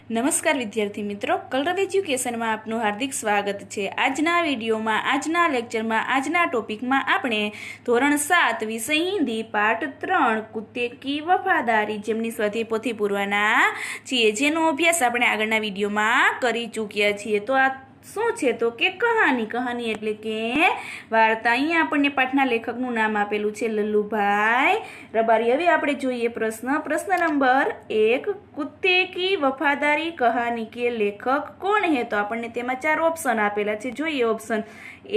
નમસ્કાર વિદ્યાર્થી મિત્રો, કલરવ એજ્યુકેશનમાં આપનું હાર્દિક સ્વાગત છે। આજના વિડીયોમાં, આજના લેક્ચરમાં, આજના ટોપિકમાં આપણે ધોરણ 7 વિષય હિન્દી પાઠ 3 કુત્તે કી વફાદારી જેમની સ્વાધ્યાય પોથી પૂરવાના છીએ, જેનો અભ્યાસ આપણે આગળના વિડીયોમાં કરી ચૂક્યા છીએ। તો આ શું છે તો કે કહાની એટલે કે વાર્તા। અહીંયા આપણને પાઠના લેખકનું નામ આપેલું છે લલ્લુભાઈ રબારી। હવે આપણે જોઈએ પ્રશ્ન નંબર 1, કુત્તે કી વફાદારી કહાની કે લેખક કોણ હે? તો આપણને તેમાં 4 ઓપ્શન આપેલા છે। જોઈએ option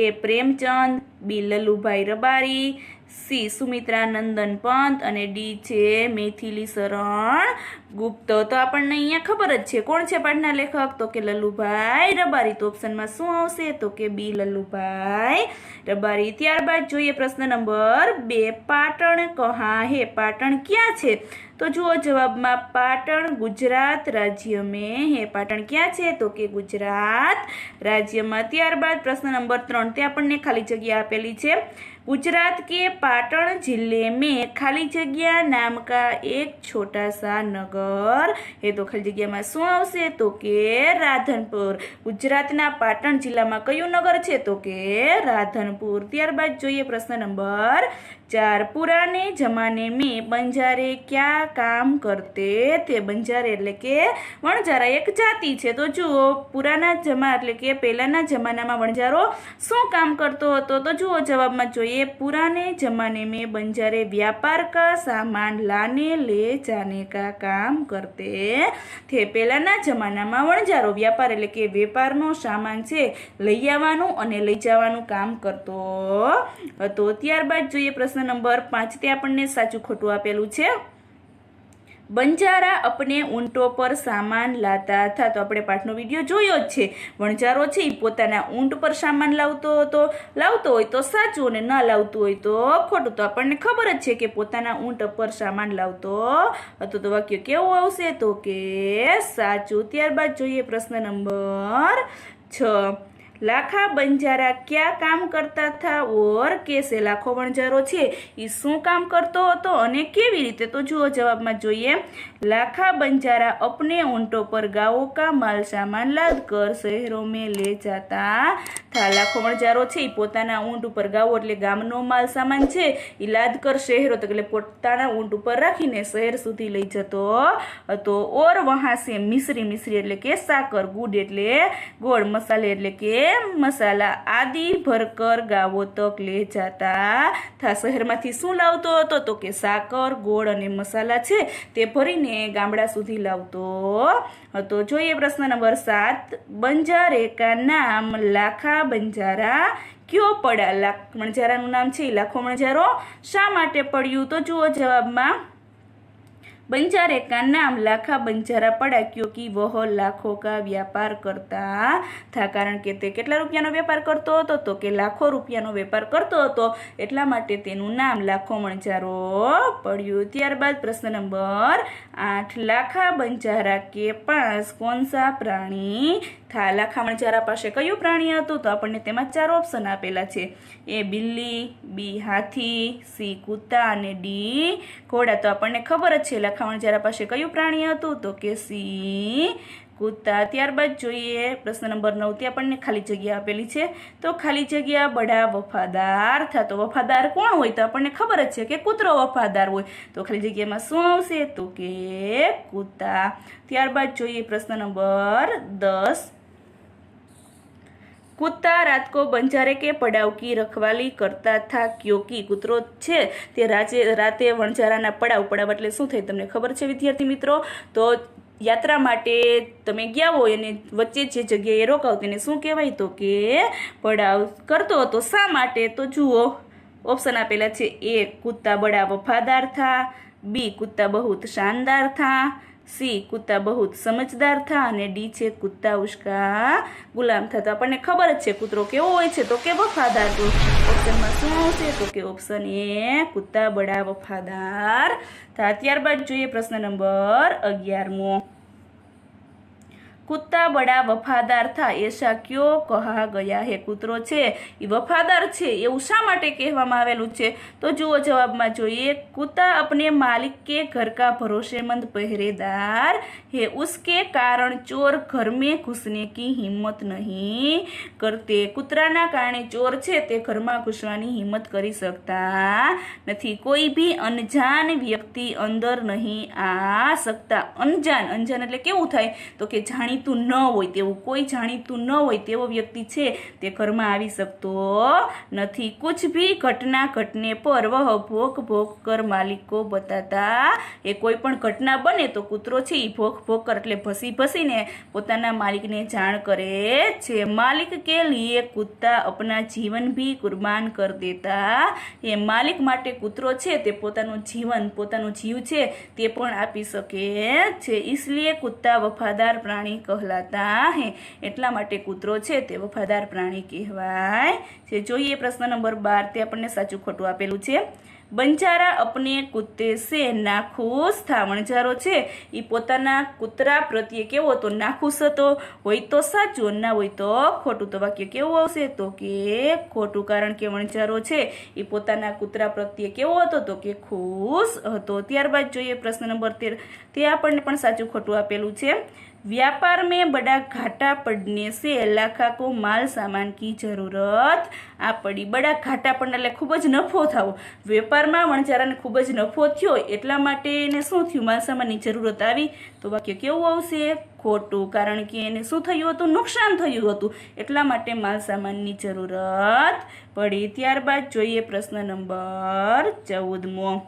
A Premchand, B Lallubhai Rabari, C Sumitra Nandan Pant અને D છે મેથિલી શરણ ગુપ્ત। તો આપણને અહીંયા ખબર જ છે કોણ છે પાઠના લેખક, તો કે લલ્લુભાઈ રબારી। તો ઓપ્શનમાં શું આવશે તો કે B લલ્લુભાઈ રબારી। ત્યારબાદ જોઈએ પ્રશ્ન નંબર 2, પાટણ કહા હે? પાટણ ક્યાં છે? તો જુઓ જવાબમાં પાટણ ગુજરાત રાજ્ય में है। પાટણ ક્યાં છે તો કે ગુજરાત રાજ્યમાં। ત્યારબાદ પ્રશ્ન નંબર 3, તે આપણને ખાલી જગ્યા આપેલી છે। गुजरात के पाटन जिले में खाली जगह नाम का एक छोटा सा नगर है। तो खाली जगह में શું આવશે તો કે રાધનપુર। ગુજરાતના પાટણ જિલ્લામાં કયું નગર છે તો કે રાધનપુર। ત્યારબાદ જોઈએ પ્રશ્ન નંબર 4, पुराने जमाने में बंजारे क्या काम करते थे? बंजारे એટલે કે વણજારા એક જાતિ છે। તો જુઓ પુરાના જમા એટલે કે પહેલાના જમાનામાં વણજારો શું કામ કરતો હતો? તો જુઓ જવાબમાં જોઈએ पुराने जमाने में बंजारे व्यापार का सामान लाने ले जाने का काम करते थे। પહેલાના જમાનામાં વણજારો વ્યાપાર એટલે કે વેપારનો સામાન છે લઈ આવવાનું અને લઈ જવાનું કામ કરતો હતો। ત્યારબાદ જોઈએ પ્રશ્ન નંબર 5, તે આપણને સાચું ખોટું આપેલું છે। બંજારા અપને ઊંટો પર સામાન લાતા હતા। તો આપણે પાઠનો વિડીયો જોયો જ છે। વણજારો છે એ પોતાના ઊંટ પર સામાન લાવતો હોય તો સાચું અને ન લાવતું હોય તો ખોટું। તો આપણને ખબર જ છે કે પોતાના ઊંટ પર સામાન લાવતો હતો। તો વાક્ય કેવું આવશે તો કે સાચું। ત્યારબાદ જોઈએ પ્રશ્ન નંબર 6, लाखा बंजारा क्या काम करता था और कैसे? लाखो वणजारो छे ई શું કામ કરતો હતો અને કેવી રીતે? તો જુઓ જવાબમાં જોઈએ लाखा बंजारा अपने ऊंटों पर गांवों का माल सामान लाद कर शहरों में ले जाता था। लाखो वणजारो છે એ પોતાના ઊંટ ઉપર ગાવો એટલે ગામનો માલ સામાન છે એ લાદ કર શહેરો તો એટલે પોતાના ઊંટ ઉપર રાખીને શહેર સુધી લઈ જતો હતો। ઓર વહાં સે મિશ્રી એટલે કે સાકર, ગુડ એટલે ગોળ, મસાલે એટલે કે મસાલા આદિ ભરકર ગાવો તક લે જાતા થા। શહેરમાંથી શું લાવતો હતો તો કે સાકર, ગોળ અને મસાલા છે તે ભરીને ગામડા સુધી લાવતો હતો। જોઈએ પ્રશ્ન નંબર 7, બંજારે કા નામ લાખા બંજારા ક્યો પડા? વણજારાનું નામ છે લાખો વણજારો શા માટે પડ્યું? તો જુઓ જવાબમાં बंजारे का नाम लाखा बंजारा पड़ा क्योंकि वह लाखों का व्यापार करता था। कारण के ते કેટલા રૂપિયાનો વેપાર કરતો હતો તો કે લાખો રૂપિયાનો વેપાર કરતો હતો એટલા માટે તેનું નામ લાખો વણજારો પડ્યું। ત્યારબાદ પ્રશ્ન નંબર 8, લાખા બંજારા કે પાસ कौन सा प्राणी था? લાખા વણજારા પાસે કયું પ્રાણી હતું? તો આપણને તેમાં 4 ઓપ્શન આપેલા છે। A Billi, B Hathi, C કૂતા અને D ઘોડા। તો આપણને ખબર જ છે લાખા વણજારા પાસે કયું પ્રાણી હતું તો કે C કૂતા। ત્યારબાદ જોઈએ પ્રશ્ન નંબર 9, તે આપણને ખાલી જગ્યા આપેલી છે। તો ખાલી જગ્યા બડા વફાદાર થા। તો વફાદાર કોણ હોય? તો આપણને ખબર જ છે કે કૂતરો વફાદાર હોય। તો ખાલી જગ્યામાં શું આવશે તો કે કૂતા। ત્યારબાદ જોઈએ પ્રશ્ન નંબર 10, कुत्ता रात को बंजारे के पड़ाव की रखवाली करता था क्योंकि कूतरो છે તે રાતે વણજારાના પડાવ એટલે શું થાય તમને ખબર છે વિદ્યાર્થી મિત્રો? તો યાત્રા માટે તમે ગયા હોય અને વચ્ચે જે જગ્યાએ રોકાવ તેને શું કહેવાય તો કે પડાવ કરતો હતો। શા માટે? તો જુઓ ઓપ્શન આપેલા છે। A कुत्ता बड़ा वफादार था, B कुत्ता बहुत शानदार था, C कुत्ता बहुत समझदार था અને D છે कुत्ता उसका गुलाम था। તો આપણને ખબર જ છે કૂતરો કેવો હોય છે તો કે વફાદાર। તો ઓપ્શનમાં શું આવશે તો કે ઓપ્શન A कुत्ता बड़ा वफादार था। ત્યારબાદ જોઈએ પ્રશ્ન નંબર 11મો, कुत्ता बड़ा वफादार था ऐसा क्यों कहा गया है? कूतरो छे એ વફાદાર છે એવું શા માટે કહેવામાં આવેલું છે? તો જુઓ જવાબમાં જોઈએ, कुत्ता अपने मालिक के घर का भरोसेमंद पहरेदार है, उसके कारण चोर घर में घुसने की हिम्मत नहीं करते. કૂતરાના કારણે ચોર છે તે ઘરમાં ઘૂસવાની હિંમત કરી શકતા નથી. કોઈ भी અનજાન વ્યક્તિ અંદર નહીં आ सकता. અનજાન એટલે કેવું થાય? તો કે જાણીતું ન હોય તેવું, કોઈ જાણીતું ન હોય તેવો વ્યક્તિ છે તે ઘરમાં આવી શકતો નથી. कुछ भी घटना घटने पर वह भोग भोग कर मालिक को बताता. એ કોઈ પણ ઘટના બને તો કૂતરો છે એ ભોગ ભોગ કર એટલે ભસી ભસીને પોતાના માલિકને જાણ કરે છે. માલિક કે લીએ कुत्ता अपना जीवन भी कुर्बान कर देता. એ માલિક માટે કૂતરો છે તે પોતાનું જીવન, પોતાનો જીવ છે તે પણ આપી શકે છે. इसलिए कुत्ता वफादार प्राणी कहलाता है. એટલા માટે કૂતરો છે તે વફાદાર પ્રાણી કહેવાય છે. જોઈએ પ્રશ્ન નંબર 12, તે આપણને સાચું ખોટું આપેલું છે. બંજારા અપને કુત્તે સે નાખુશ થા. વણજારો છે એ પોતાના કૂતરા પ્રત્યે કેવો હતો? નાખુશ હતો. હોય તો સાચું, ના હોય તો ખોટું. તો વાક્ય કેવું આવશે? તો કે ખોટું, કારણ કે વણજારો છે એ પોતાના કૂતરા પ્રત્યે કેવો હતો? તો કે ખુશ હતો. ત્યારબાદ જોઈએ પ્રશ્ન નંબર 13, તે આપણને પણ સાચું ખોટું આપેલું છે. व्यापार में बड़ा घाटा पड़ने से लाखा को माल सामान की जरूरत आ पड़ी. बड़ा घाटा पड़ने એટલે ખૂબ જ નફો થવો. વેપારમાં વણજારાને ખૂબ જ નફો થયો એટલા માટે એને શું થયું? માલ સામાનની જરૂરત આવી. તો વાક્ય કેવું આવશે? ખોટું, કારણ કે એને શું થયું હતું? નુકસાન થયું હતું એટલા માટે માલ સામાનની જરૂરત પડી. ત્યારબાદ જોઈએ પ્રશ્ન નંબર 14.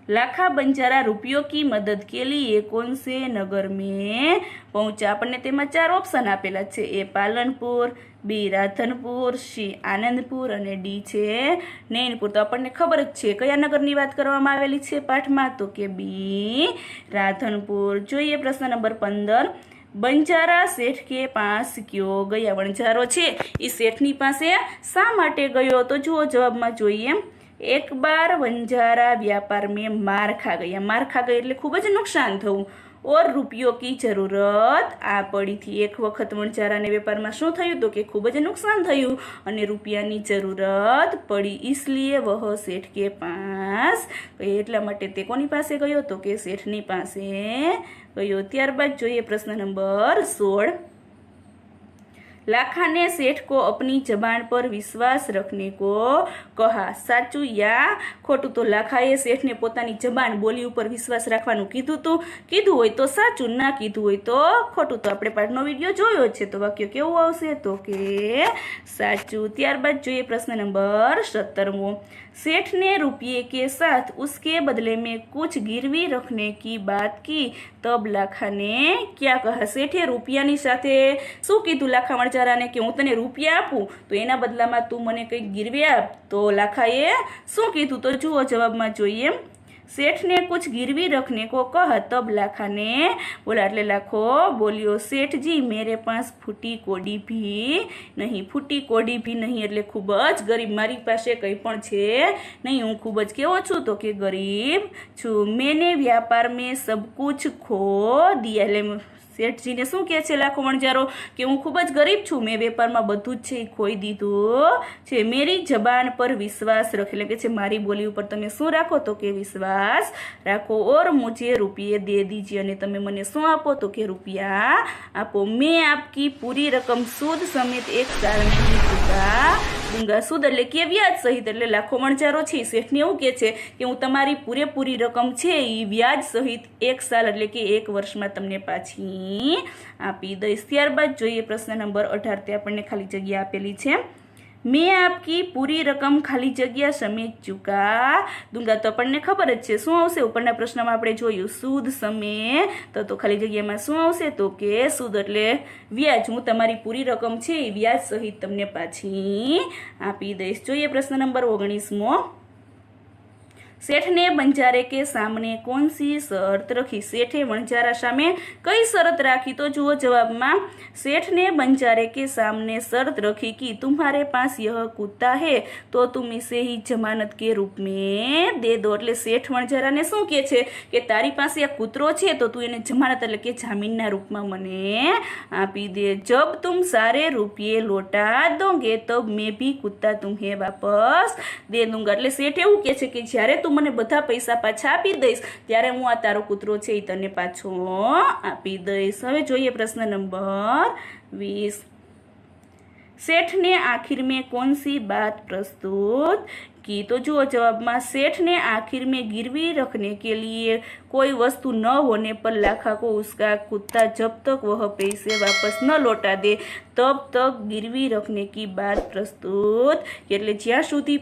लाखा बंजारा रुपयों की मदद के लिए कौन से नगर में पहुंचा? આપણને તેમાં 4 ઓપ્શન આપેલા છે. એ પાલનપુર, બી રાધનપુર, સી આનંદપુર અને ડી છે નૈનપુર. તો આપણને ખબર જ છે કયા નગરની વાત કરવામાં આવેલી છે પાઠમાં? તો કે બી રાધનપુર. જોઈએ પ્રશ્ન નંબર 15. બંજારા શેઠ કે પાસ ક્યો ગયા? વણજારો છે એ શેઠની પાસે શા માટે ગયો? તો જુઓ જવાબમાં જોઈએ, एक बार वंजारा व्यापार में मार खा गया. मार खा गया એટલે ખૂબ જ નુકસાન થયું. और रुपयों की जरूरत आ पड़ी थी. એક વખત વણજારાને વેપારમાં શું થયું? તો કે ખૂબ જ નુકસાન થયું અને રૂપિયાની જરૂરત પડી. इसलिए वह सेठ के पास એટલા માટે તે કોની પાસે ગયો? તો કે શેઠની પાસે ગયો. ત્યારબાદ જોઈએ પ્રશ્ન નંબર 16. लाखा ने सेठ को अपनी जबान पर विश्वास रखने को कहा. साचू या खोटू? तो लाखाए सेठ ने पोतानी जबान, बोली ऊपर विश्वास राखवानुं कीधुं तो कीधुं होय तो साचू, ना कीधुं होय तो खोटू. तो आपणे पाठनो विडियो जोयो छे तो वाक्य केवुं आवशे? तो के साचू. ત્યારબાદ જોઈએ પ્રશ્ન નંબર 17. सेठ ने रुपये के साथ उसके बदले में कुछ गिरवी रखने की बात की, तब लाखा ने क्या कहा? सेठे રૂપિયાની સાથે શું કીધું લાખા વણજારાને? કે હું તને રૂપિયા આપું તો એના બદલામાં તું મને કંઈક ગીરવે આપ. તો લાખાએ શું કીધું? તો જુઓ જવાબમાં જોઈએ, सेठ ने कुछ गिरवी रखने को कहा, तब लाखा ने बोला. એટલે લાખો બોલ્યો, सेठ जी मेरे पास फूटी कोडी भी नहीं. फूटी कोडी भी नहीं એટલે ખૂબ જ ગરીબ, મારી પાસે કંઈ પણ છે નહીં, હું ખૂબ જ કેવો છું? તો કે ગરીબ છું. मैंने व्यापार में सब कुछ खो दिया. એટલે શેઠજીને શું કહે છે લાખો વણજારો? કે હું ખૂબ જ ગરીબ છું, મેં વેપારમાં બધું જ છે એ ખોઈ દીધું છે. મેરી જબાન પર વિશ્વાસ રખ એટલે કે છે મારી બોલી ઉપર તમે શું રાખો? તો કે વિશ્વાસ રાખો. ઓર મુझे રૂપિયે દે દીजिए. અને તમે મને શું આપો? તો કે રૂપિયા આપો. મેં આપકી પૂરી રકમ सूद समेत 1 साल में ही चुका दूंगा. सूद એટલે કે વ્યાજ સહિત. એટલે લાખો વણજારો છે શેઠને એવું કહે છે કે હું તમારી પૂરેપૂરી રકમ છે એ વ્યાજ સહિત 1 સાલ એટલે કે 1 વર્ષમાં તમને પાછી આપી દઈશ. ત્યારબાદ જોઈએ પ્રશ્ન નંબર 18. તે આપણને ખાલી જગ્યા આપેલી છે. મેં આપકી પૂરી રકમ ખાલી જગ્યા સમેત ચૂકા દૂંગા. તો આપણને ખબર જ છે શું આવશે? ઉપરના પ્રશ્નમાં આપણે જોયું सूद समेत, તો ખાલી જગ્યામાં શું આવશે? તો કે सूद એટલે વ્યાજ. હું તમારી પૂરી રકમ છે એ વ્યાજ સહિત તમને પાછી આપી દઈશ. જોઈએ પ્રશ્ન નંબર 19. सेठ ने बंजारे के सामने कौन सी शर्त रखी? सेठे वणजारा सामे कई शरत राखी? तो जुओ जवाब में, सेठ ने बंजारे के सामने शर्त रखी कि तुम्हारे पास यह कुत्ता है तो तुम इसे ही जमानत के रूप में दे दो। એટલે શેઠ વણજારાને શું કહે છે કે તારી પાસે આ કૂતરો છે તો તું એને જમાનત એટલે કે જામીનના રૂપમાં મને આપી દે। जब तुम सारे रुपये लौटा दोगे तब मैं भी कुत्ता तुम्हें वापस दे दूंगा। એટલે શેઠ એવું કહે છે કે જ્યારે તું મને બધા પૈસા પાછા આપી દઈશ ત્યારે હું આ તારો કૂતરો છે એ તને પાછો આપી દઈશ। હવે જોઈએ પ્રશ્ન નંબર 20। सेठ ने आखिर में कौन सी बात प्रस्तुत की? तो जो जवाब में, सेठ ने आखिर में गिरवी रखने के लिए कोई वस्तु न होने पर लाखा को उसका कुत्ता जब तक वह पैसे वापस न लौटा दे तब तक गिरवी रखने की बात प्रस्तुत। એટલે જ્યાં સુધી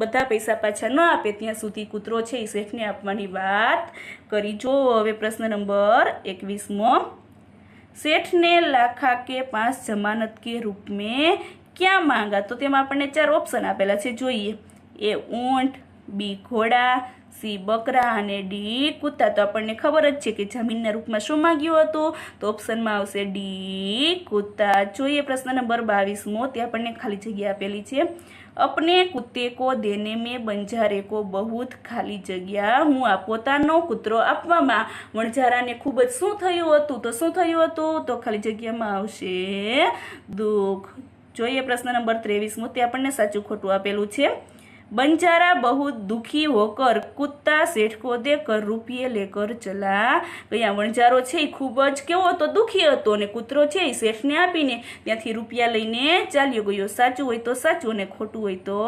બધા પૈસા પાછા ન આપે ત્યાં સુધી કૂતરો છે એ શેઠને આપવાની વાત કરી। જો હવે પ્રશ્ન નંબર 21મો। सेठ ने लाखा के पास जमानत के रूप में क्या मांगा? तो तेमां आपने 4 ऑप्शन आपेला छे, जोईए। ए ऊंट, बी घोड़ा, सी बकरा अने डी कुत्ता। तो आपने खबर ज छे के जमीनना रूपमां शुं मांग्युं हतुं? तो ऑप्शन में आवशे डी कुत्ता। जोईए प्रश्न नंबर 22मो। त्यां आपने खाली जग्या आपेली छे। अपने कुत्ते को देने में बंजारे को बहुत खाली जग्या। हूँ आ पोतानो कूतरो आपवामां वणजाराने खूब ज शुं थयुं हतुं? तो शुं थयुं हतुं? तो खाली जग्यामां आवशे दुख। जोईए प्रश्न नंबर 23मो। ते आपणे साचुं खोटुं आपेलुं छे। बंजारा बहुत दुखी होकर कुत्ता सेठ को देकर रुपये लेकर चला गया। वणजारो छे खूब ज केवो हतो? दुखी हतो ने कूतरो छे ए सेठने आपीने त्यांथी रुपया लईने चाल्यो गयो। साचुं होय तो साचुं ने खोटुं होय तो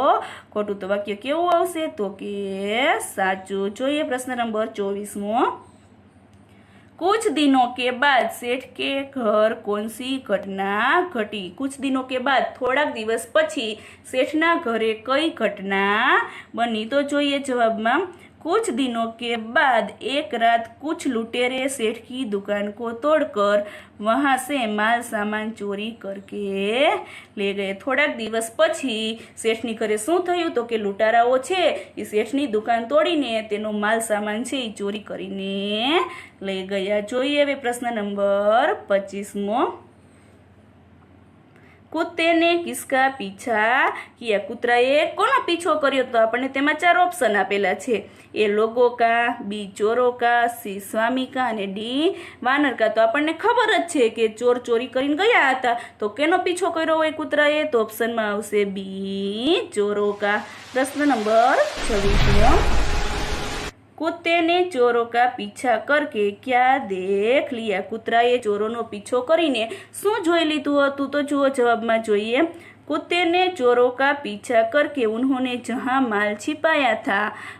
खोटुं। तो वाक्य केवुं आवशे? तो के साचुं। जोईए प्रश्न नंबर 24मो। कुछ दिनों के बाद सेठ के घर कौन सी घटना घटी? कुछ दिनों के बाद थोड़ा दिवस पछी सेठना घरे कई घटना बनी? तो जोईए जवाब में, कुछ दिनों के बाद एक रात कुछ लुटेरे सेठ की दुकान को तोड़कर वहां से माल सामान चोरी करके ले गए। थोड़ा दिवस पछी सेठनी घरे शुं थयुं? तो के लुटाराओ छे ए सेठनी दुकान तोड़ीने तेनो माल सामान छे ए चोरी करीने लई गया। जोईए हवे प्रश्न नंबर 25मो। कुत्ते ने किसका पीछा किया? कुतराए कोनो पीछो कर्यो? तो आपने तेमां 4 ऑप्शन आपेला छे। ए लोगो का, बी चोरो का, सी स्वामी का अने डी वानर का। तो आपने खबर ज छे के चोर चोरी करीने गया हता तो केनो पीछो कर्यो होय कुतराए? तो ऑप्शन में आवशे बी चोरो का। प्रश्न नंबर 26मो। कुत्ते ने चोरों का पीछा करके क्या देख लिया? कुतराए चोरों पीछो करीने शुं जोई लीधुं हतुं? तो जुओ जवाब में जोईए। कुत्ते ने चोरों का पीछा करके उन्होंने जहां माल छिपाया था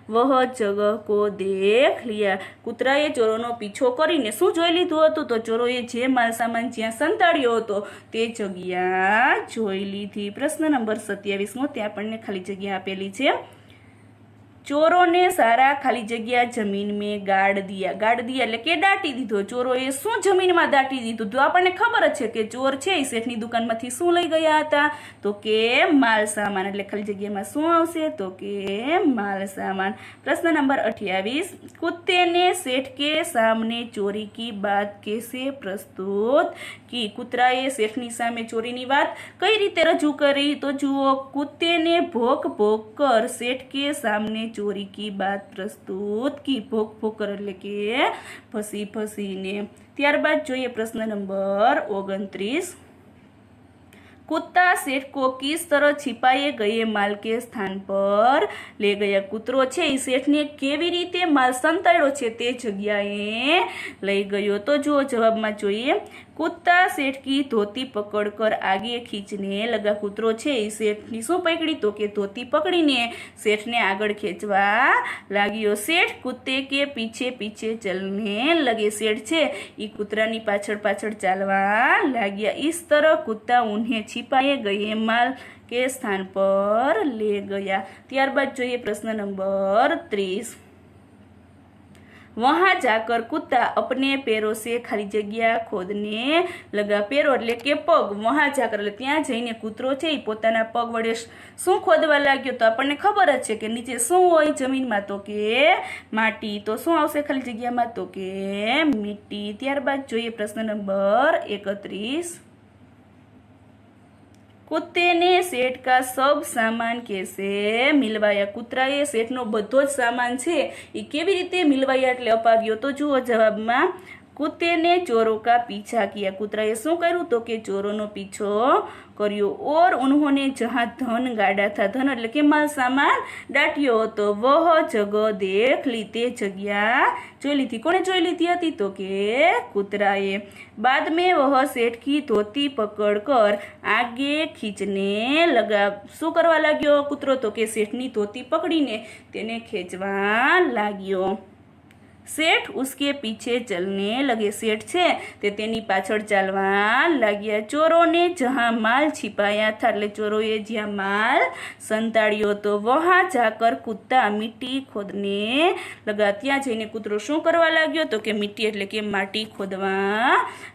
वह जगह को देख लिया। कुतराए चोरों पीछो करीने शुं जोई लीधुं हतुं? तो चोरोए जे माल सामान ज्यां संताड्यो हतो ते जग्या जोई लीधी। प्रश्न नंबर 27मो। त्यां आपणे खाली जग्या आपेली छे। चोरों ने सारा खाली जग्या जमीन में गाड़ दिया। गाड़ दिया એટલે કે દાટી દીધો। ચોરોએ શું જમીનમાં દાટી દીધું? તો આપણને ખબર જ છે કે ચોર છે એ શેઠની દુકાનમાંથી શું લઈ ગયા હતા? તો કે માલ સામાન। એટલે ખાલી જગ્યામાં શું આવશે? તો કે માલ સામાન। પ્રશ્ન નંબર 28। कुत्ते ने सेठ के सामने चोरी की बात कैसे प्रस्तुत की? कुतराए सेठनी सामे ચોરીની વાત કઈ રીતે રજૂ કરી? તો જુઓ, कुत्ते ने भोंक भोंक कर सेठ के सामने चोरी की बात प्रस्तुत की। भोक भोकर એટલે કે ફસી ફસીને। ત્યારબાદ જોઈએ પ્રશ્ન નંબર 29। कुत्ता सेठ को किस तरह छिपाए गए माल के स्थान पर ले गया? कूतरो छे ए सेठने केवी रीते माल संताड्यो छे ते जग्याए लई गयो। तो जो जवाब में जोईए। कुत्ता सेठ की धोती पकड़कर आगे खींचने लगा। कूतरो छे ए सेठनी शुं पकड़ी? तो के धोती पकड़ीने सेठने आगळ खेंचवा लाग्यो। सेठ कुत्ते के पीछे पीछे चलने लगे। सेठ छे ए कूतरानी पाछळ पाछळ चालवा लाग्या। इस तरह कुत्ता उन्हें छिपाए गए माल के स्थान पर ले गया। ત્યારબાદ જોઈએ પ્રશ્ન નંબર 30। वहाँ जाकर कुत्ता अपने पैरों से खाली जग्या खोदने लगा। पैरो એટલે કે પગ, વહાં જાકર એટલે ત્યાં જઈને કૂતરો છે એ પોતાના પગ વડે શું ખોદવા લાગ્યો? તો આપણને ખબર જ છે કે નીચે શું હોય જમીનમાં? તો કે માટી. તો શું આવશે ખાલી જગ્યામાં? તો કે મિટ્ટી. ત્યારબાદ જોઈએ પ્રશ્ન નંબર 31। कुत्ते ने सेठ का सब सामान कैसे मिलवाया? कूतराए सेठनो बधो ज सामान छे ए केवी रीते मिलवाया એટલે અપાવ્યો? તો જુઓ જવાબમાં, कुत्ते ने चोरों का पीछा किया। कुतराए शू कर्યું? तो कि चोरों पीछो कर्यो। और उन्होंने जहाँ धन गाड़ा था, धन એટલે કે माल सामान डाट्यो હતો, वह जगह देख ली, ते जग्या જોઈ લીધી। કોણે જોઈ લીધી હતી? તો કે कुतराए। बाद में वह सेठ की धोती पकड़ कर आगे खींचने लगा। શું કરવા લાગ્યો કૂતરો? તો કે શેઠની ધોતી પકડીને તેને ખેંચવા લાગ્યો। सेठ उसके पीछे चलने लगे। सेठ छे ते तेनी पाछळ चालवा लाग्या। चोरों ने जहाँ माल छिपाया था, એટલે ચોરોએ જ્યાં माल સંતાડ્યો તો वहाँ जाकर कुत्ता मिट्टी खोदने लगा। ત્યાં જઈને કૂતરો શું કરવા લાગ્યો? તો કે મિટ્ટી એટલે કે માટી ખોદવા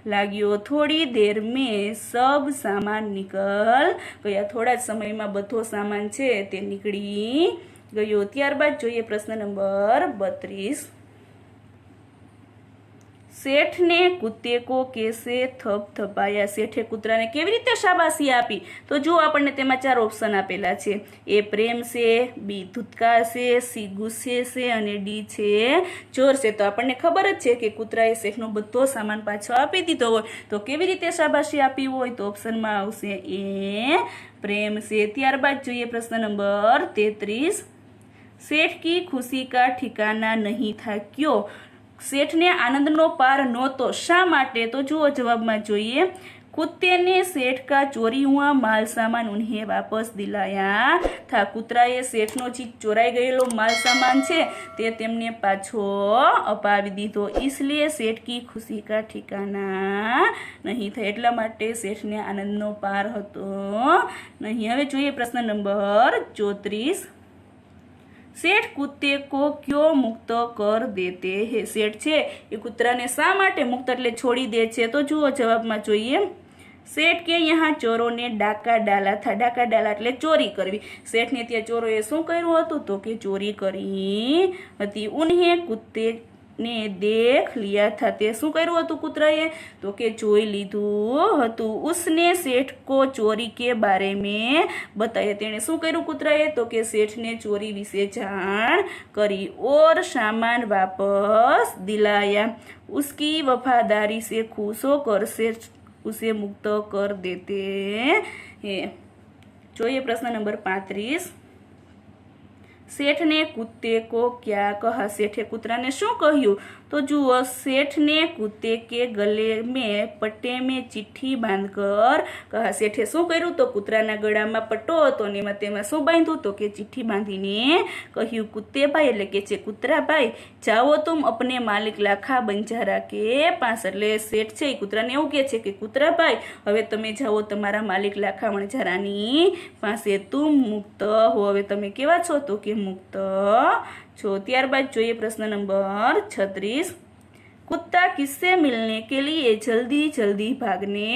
લાગ્યો। થોડી देर में सब सामान निकल गया। થોડા જ સમયમાં બધો સામાન છે તે નીકળી ગયો। ત્યારબાદ જોઈએ પ્રશ્ન નંબર 32। सेठ ने कुत्ते को कैसे थपथपाया? सेठे कूतरा ने केवी रीते शाबाशी आपी? तो जो आपने तेमा 4 ऑप्शन आपेला छे। ए प्रेम से, बी धुतकार से, सी गुस्से से अने डी छे चोर से। तो आपने खबर ज छे कि कूतराए सेठनो बधो सामान पाछो आपी दीधो होय तो केवी रीते शाबाशी आपी होय? तो ऑप्शन में आवशे ए प्रेम से। त्यारबाद जोईए प्रश्न नंबर 33। सेठ की खुशी का ठिकाना नहीं था, क्यों? सेठ ने आनंदनो पार नहोतो, शा माटे? तो जुओ जवाबमां जोईए, कुत्ते ने सेठ का चोरी हुआ माल सामान उन्हें वापस दिलाया था। कूतराए सेठनो जी चोराई गयेलो माल सामान छे ते तेमने पाछो अपावी दीधो, इसलिए सेठ की खुशी का ठिकाना नहीं था। एटला माटे सेठने आनंदनो पार हतो नहीं। हवे जोईए प्रश्न नंबर 34। सेठ कुत्ते को क्यों मुक्त कर देते हैं? सेठ छे ए कूतराने शा माटे मुक्त એટલે છોડી દે છે? તો જુઓ જવાબમાં જોઈએ, सेठ के यहाँ चोरों ने डाका डाला था। डाका डाला એટલે ચોરી કરવી। सेठ ने ત્યાં ચોરોએ શું કર્યું હતું? તો કે ચોરી કરી હતી। उन्हें कुत्ते ने देख लिया था, ते શું કર્યું હતું કૂતરાએ? તો કે જોઈ લીધું હતું। उसने सेठ को चोरी के बारे में बताया। तेणे શું કર્યું કૂતરાએ? તો કે શેઠને ચોરી વિશે જાણ કરી। और सामान वापस दिलाया। उसकी वफादारी से खुश होकर सेठ उसे मुक्त कर देते हैं। જોઈએ પ્રશ્ન નંબર 35। सेठ ने कुत्ते को क्या कहा? सेठे कूतरा ने शू कह્યું? तो जुओ, सेठ ने कुत्ते के गले में पट्टे में चिट्ठी बांधकर कहा। सेठे शू कर्યું? तो कूतराना गळामां पट्टो हतो ने तेमां शू बांध्યું? तो के चिट्ठी बांधीने કહ્યું, कुत्ते भाई એટલે કે છે કૂતરા ભાઈ, जाओ तुम अपने मालिक लाखा बंजारा के पास। એટલે सेठ છે એ કૂતરાને એવું કહે છે કે કૂતરા ભાઈ હવે તમે જાઓ તમારા માલિક લાખા વણઝારાની પાસે, तुम मुक्त हो। હવે તમે કેવા છો? તો કે मुक्त छो। ત્યારબાદ જોઈએ પ્રશ્ન નંબર 36। कुत्ता किससे मिलने के लिए जल्दी जल्दी भागने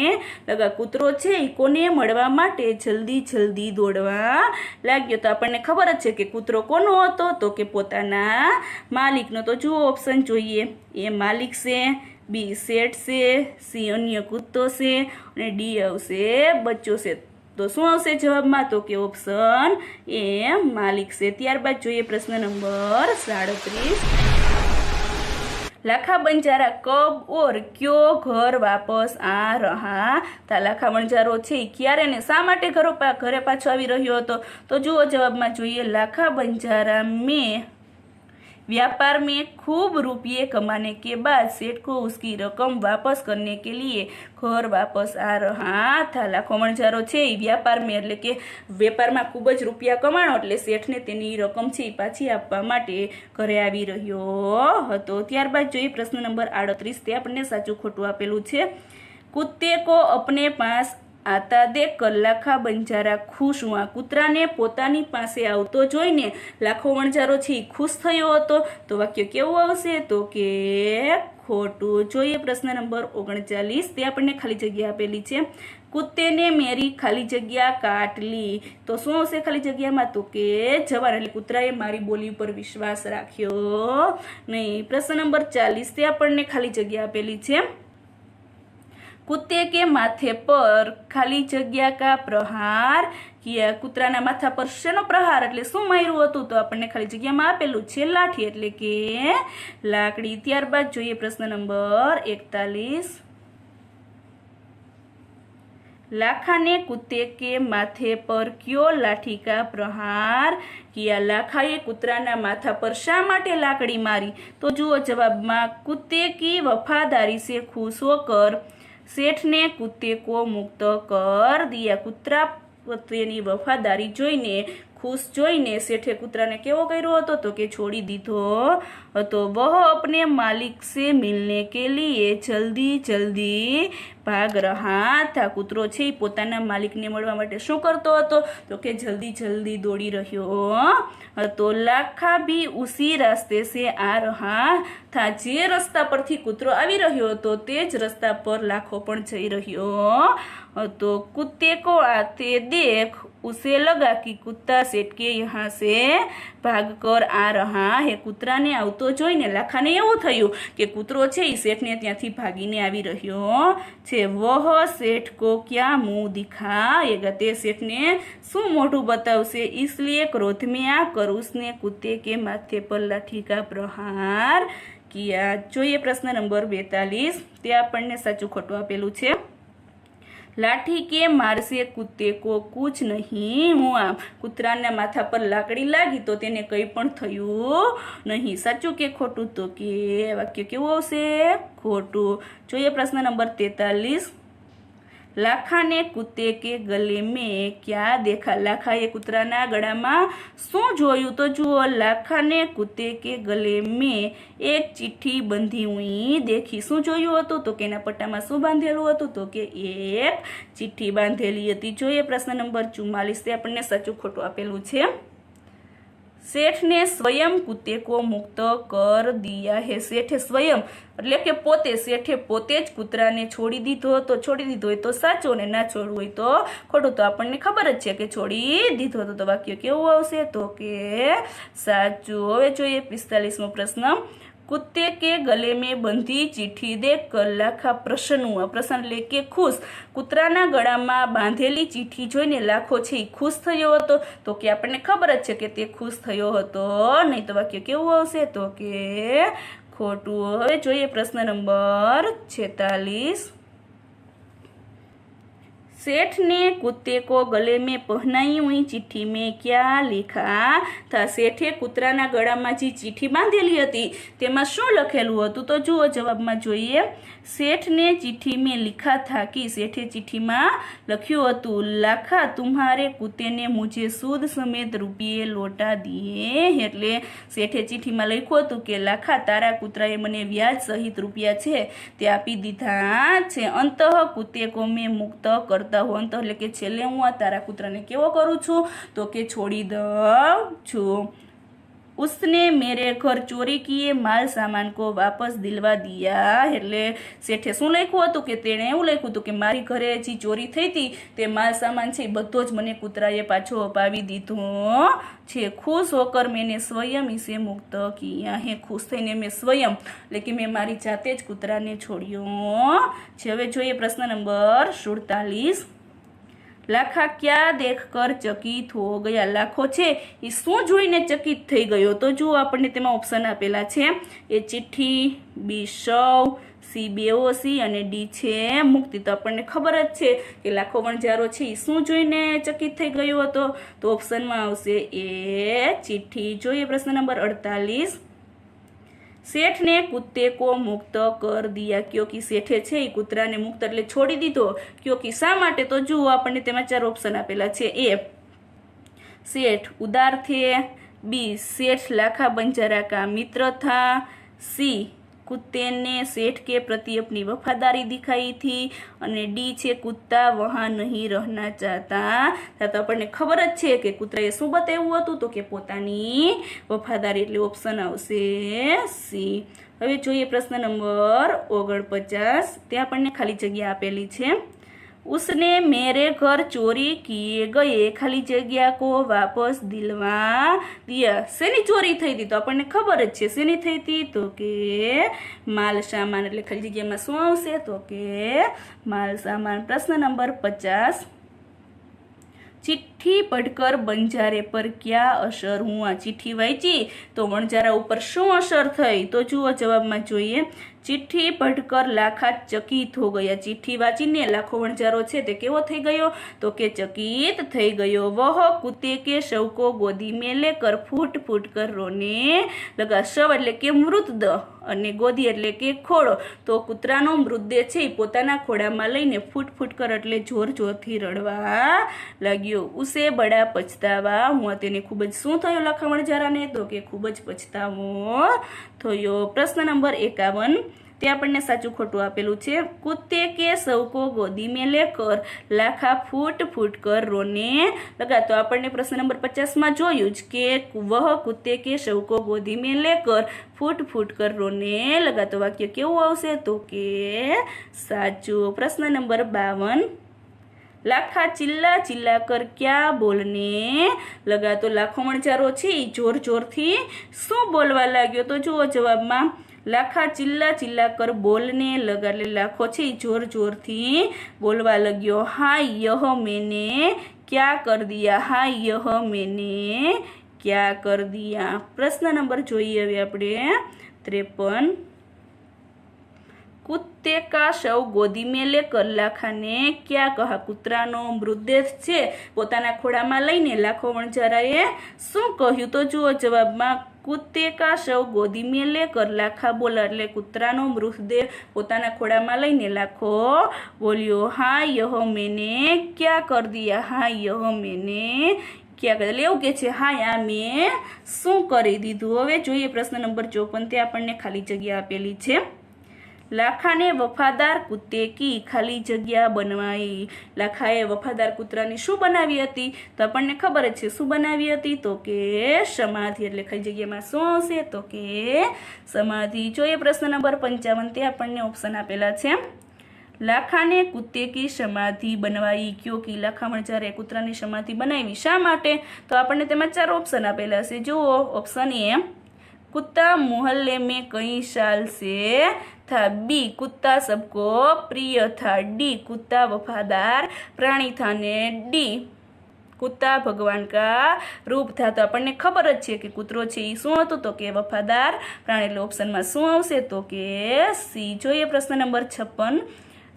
लगा? कूतरो छे ई कोने મળવા માટે જલ્દી જલ્દી દોડવા લાગ્યો। તો આપણને ખબર જ છે કે કૂતરો કોનો હતો? તો કે પોતાના માલિકનો। તો જુઓ ઓપ્શન જોઈએ, એ માલિક છે, બી સેઠ છે, સી અન્ય કૂતો છે અને ડી આવશે બચ્ચો છે। તો શું આવશે જવાબમાં? તો કે ઓપ્શન એ માલિક છે। ત્યારબાદ જોઈએ પ્રશ્ન નંબર 37। लाखा बंजारा कब और क्यों घर वापस आ रहा था? लाखा बंजारो छे क्यारे ने शा माटे घरे पाछो आवी रह्यो हतो? तो जुओ जवाबमां जोईए, लाखा बंजारा में व्यापार में खूब रुपये कमाने के बाद सेठ को उसकी रकम वापस करने के लिए घर वापस आ रहा था। लाखो वणझारो छे ई व्यापार में એટલે કે વેપારમાં ખૂબ જ રૂપિયા કમાણો એટલે શેઠને તેની રકમ છે એ પાછી આપવા માટે ઘરે આવી રહ્યો હતો। ત્યારબાદ જોઈએ પ્રશ્ન નંબર 38। તે આપણને સાચું ખોટું આપેલું છે। कुत्ते को अपने पास आता देखकर लाखा बंजारा खुश हुआ। कूतराने पोतानी पासे आवतो जोईने लाखो वणजारो छे खुश थयो हतो। तो वाक्य केवुं आवशे तो के खोटुं। जोईए प्रश्न नंबर 39 ते आपणे खाली जग्या आपेली छे। कुत्ते ने मेरी खाली जग्या काट ली। तो शुं आवशे खाली जग्यामां तो के जवान एटले कूतराए मारी बोली पर विश्वास राख्यो नहीं। प्रश्न नंबर 40 ते आपणे खाली जग्या आपेली छे। कुत्ते के माथे पर खाली जग्या का प्रहार किया। कूतराना माथा पर शेनो प्रहार एटले शुं मार्युं हतुं तो आपणे खाली जग्यामां आपेલું છે लाठी एटले के लाकड़ी। ત્યારબાદ જોઈએ प्रश्न नंबर 41। लाखा ने कुत्ते के माथे पर क्यों लाठी का प्रहार किया। लाखाए कूतराना माथा पर शा माटे लाकड़ी मारी। तो जुओ जवाबमां कुत्ते की वफादारी से खुश होकर सेठ ने कुत्ते को मुक्त कर दिया। कूतरा प्रत्येनी वफादारी जोईने खुश जोईने सेठे कूतराने केवो कर्यो हतो तो के छोड़ी दीधो हतो। वह अपने मालिक से मिलने के लिए जल्दी जल्दी भाग रहा था। कूतरो छे पोताना मालिकने मळवा माटे शुं करतो हतो तो के जल्दी जल्दी दौड़ी रह्यो हतो। लाखा भी उसी रास्ते से आ रहा था। जे रस्ता परथी कूतरो आवी रह्यो हतो ते ज रस्ता पर लाखो पण जई रह्यो हतो। कुत्ते को आते देख उसे लगा कि कुत्ता सेठ के यहाँ से भाग कर आ रहा है। कूतराने आवतो जोईने लाखाने एवुं थयुं के कूतरो छे ई सेठने त्यांथी भागीने आवी रह्यो छे। वह सेठ को क्या मुंह दिखाएगा। ते सेठने शुं मोढुं बतावशे। इसलिए क्रोध में आकर उसने कुत्ते के माथे पर लाठी का प्रहार किया। जोईए प्रश्न नंबर 42 ते आपणने साचुं खोटुं आपेलुं छे। लाठी के मार से कुत्ते को कुछ नहीं हुआ। कूतराना माथा पर लाकड़ी लागी तो तेने कई पण थयुं नहीं। साचुं के खोटुं तो के वाक्य केवुं आवशे खोटुं। जोईए प्रश्न नंबर 43। लाखा ने कुत्ते के गले में क्या देखा। लाखाए कूतराना गळामां शुं जोयुं तो जुओ लाखा ने कुत्ते के गले में एक चिट्ठी बंधी हुई देखी। शुं जोयुं हतुं तो के एना पट्टामां शुं बांधेलुं हतुं तो के एक चिट्ठी बांधेली हती। जोईए प्रश्न नंबर 44 ते आपणने साचुं खोटुं आपेलुं छे। सेठ ने स्वयं कुत्ते को मुक्त कर दिया है। सेठे स्वयं એટલે કે પોતે શેઠે પોતે જ કૂતરાને છોડી દીધો તો છોડી દીધો હોય તો સાચો ને ના છોડવું હોય તો ખોટું। તો આપણને ખબર જ છે કે છોડી દીધો હતો। તો વાક્ય કેવું આવશે તો કે સાચું। હવે જોઈએ 45મો પ્રશ્ન। कुत्ते के गले में बंधी चिट्ठी देखकर लाखा प्रसन्न हुआ। प्रसन्न એટલે કે खुश। કૂતરાના ગળામાં બાંધેલી ચિઠ્ઠી જોઈને લાખો છે એ ખુશ થયો હતો તો કે આપણને ખબર જ છે કે તે ખુશ થયો હતો નહીં। તો વાક્ય કેવું આવશે તો કે खोटू। હવે જોઈએ પ્રશ્ન નંબર 46। सेठ ने कुत्ते को गले में पहनाई हुई चिट्ठी में क्या लिखा था। सेठे कूतराना गळामां जे चिट्ठी बांधेली हती तेमां शुं लखेलुं हतुं तो जुओ जवाबमां जोईए। सेठ ने चिट्ठी में लिखा था कि सेठे चिट्ठी में लख्युं हतुं लाखा तुम्हारे कुत्ते ने मुझे सूद समेत रुपये लौटा दिए। एटले सेठे चिट्ठी में लख्युं हतुं के लाखा तारा कूतराए मने व्याज सहित रुपया छे ते आपी दीधा छे। अंतः कुत्ते को मैं मुक्त करता हूँ। अंत એટલે કે છેલ્લે હું આ તારા કૂતરાને કેવો કરું છું તો કે છોડી દઉં છું। उसने मेरे घर चोरी किए माल सामान को वापस दिलवा दिया। એટલે શેઠે શું લખ્યું હતું કે તેણે એવું લખ્યું હતું કે મારી ઘરે જે ચોરી થઈ હતી તે માલ સામાન છે બધો જ મને કૂતરાએ પાછો અપાવી દીધો છે। खुश होकर मैंने स्वयं इसे मुक्त किया है। खुश થઈને મેં સ્વયં એટલે કે મેં મારી જાતે જ કૂતરાને છોડ્યો છે। હવે જોઈએ પ્રશ્ન નંબર 47। लाखा क्या देखकर चकित हो गया। लाखो छे ई शुं जोईने चकित थई गयो तो जुओ आपणे तेमां ऑप्शन आपेला छे। ए चिट्ठी, बी सौ, सी बेहोशी अने डी छे मुक्ति। तो आपणे खबर ज छे के लाखो वणजारो छे ई शुं जोईने चकित थई गयो हतो तो ऑप्शनमां आवशे ए चिट्ठी। जोईए प्रश्न नंबर 48। सेठ ने कुत्ते को मुक्त कर दिया क्योंकि सेठे छे कूतरा ने मुक्त એટલે છોડી દીધો क्योंकि શા માટે તો જુઓ આપણને તેમાં 4 ઓપ્શન આપેલા છે। ए सेठ उदार थे, बी सेठ लाखा बंजारा का मित्र था, सी कुत्ते ने सेठ के प्रति अपनी वफादारी दिखाई थी। અને ડી છે કૂતા વહાં નહીં રહેના ચાહતા। તો આપણને ખબર જ છે કે કૂતરાએ શું બતાવ્યું હતું તો કે પોતાની વફાદારી, એટલે ઓપ્શન આવશે સી। હવે જોઈએ પ્રશ્ન નંબર 49। ત્યાં આપણને ખાલી જગ્યા આપેલી છે। उसने मेरे घर चोरी किए गए खाली जग्या को वापस दिलवा दिया। શેની ચોરી થઈ હતી તો આપણને ખબર જ છે શેની થઈ હતી તો કે માલ સામાન, એટલે ખાલી જગ્યામાં શું આવશે તો કે માલ સામાન। પ્રશ્ન નંબર 50। चिट्ठी पढ़कर बंजारे पर क्या असर हुआ। चिट्ठी वांची तो वणजारा ऊपर शू असर थई तो जुओ जवाब में जोईए। चिट्ठी पढ़कर लाखा चकित हो गया। चिट्ठी वाँचीने लाखो वणजारो छे ते केवो थई गयो तो के चकित थई गयो। वह कुत्ते के शव को गोदी में लेकर फूट फूट कर रोने लगा। शव एटले के मृतदेह અને ગોદી એટલે કે ખોડો, તો કૂતરાનો મૃતદેહ છે એ પોતાના ખોડામાં લઈને ફૂટ ફૂટ કર એટલે જોર જોરથી રડવા લાગ્યો। ઉસે બડા પછતાવા હું તેને ખૂબ જ શું થયો લખામણ જારાને તો કે ખૂબ જ પછતાવો થયો। પ્રશ્ન નંબર 51। તે આપણને સાચું ખોટું આપેલું છે। कुत्ते के शव को गोदी में लेकर लाखा फूट फूट कर रोने लगा। तो આપણને પ્રશ્ન નંબર 50 માં જોયું જ કે वह कुत्ते के शव को गोदी में लेकर फूट फूट कर रोने लगा। तो વાક્ય કેવું આવશે તો કે સાચું। પ્રશ્ન નંબર 52। लाखा चिल्ला चिल्ला कर क्या बोलने लगा। तो लाखो मणजारो छे जोर जोर थी शू बोलवा लाग्यो तो जुओ जवाब में लाखा चिल्ला चिल्ला कर बोलने लगा, એટલે લાખો છે જોર જોર थी बोलवा लग्यो। हाँ यह मैंने क्या कर दिया। हाँ यह मैंने क्या कर दिया। प्रश्न नंबर જોઈએ હવે આપણે 53। कुत्ते का शव गोदी में लेकर लाखा ने क्या कहा। कूतरानो मृतदेह छे पोताना खोडामां लईने लाखो वणजाराए शुं कह्युं तो जुओ जवाब में कुत्ते का शव गोदी में लेकर लाखा बोला, એટલે કૂતરાનો મૃતદેહ પોતાના ખોડામાં લઈને લાખો બોલ્યો। हाँ यह मैंने क्या कर दिया। हाँ यह मैंने क्या कर, એટલે એવું કે છે હા આ મેં શું કરી દીધું। હવે જોઈએ પ્રશ્ન નંબર 54। તે આપણને ખાલી જગ્યા આપેલી છે। लाखा ने वफादार कुत्ते की खाली जग्या बनवाई। लाखाए वफादार कूतरानी शू बनावी हती तो आपने खबर ज छे शू बनावी हती तो के समाधि, એટલે ખાલી જગ્યામાં શું આવશે તો કે સમાધિ। જોઈએ પ્રશ્ન નંબર 55। તે આપણને ઓપ્શન આપેલા છે। लाखा ने कुत्ते की समाधि बनवाई क्योंकि लाखा मणजारे कूतरानी समाधि बनावी शा माटे तो आपने तेमां 4 ऑप्शन आपेला छे। जुओ ऑप्शन ए कुत्ता मोहल्ले में कई साल से था। बी कुत्ता सबको प्रिय था। डी कुत्ता वफादार प्राणी था। ने डी कुत्ता भगवान का रूप था। तो આપણને ખબર જ છે કે કૂતરો છે એ શું હતું તો કે વફાદાર પ્રાણી, એટલે ઓપ્શનમાં શું આવશે તો કે સી। જોઈએ પ્રશ્ન નંબર 56।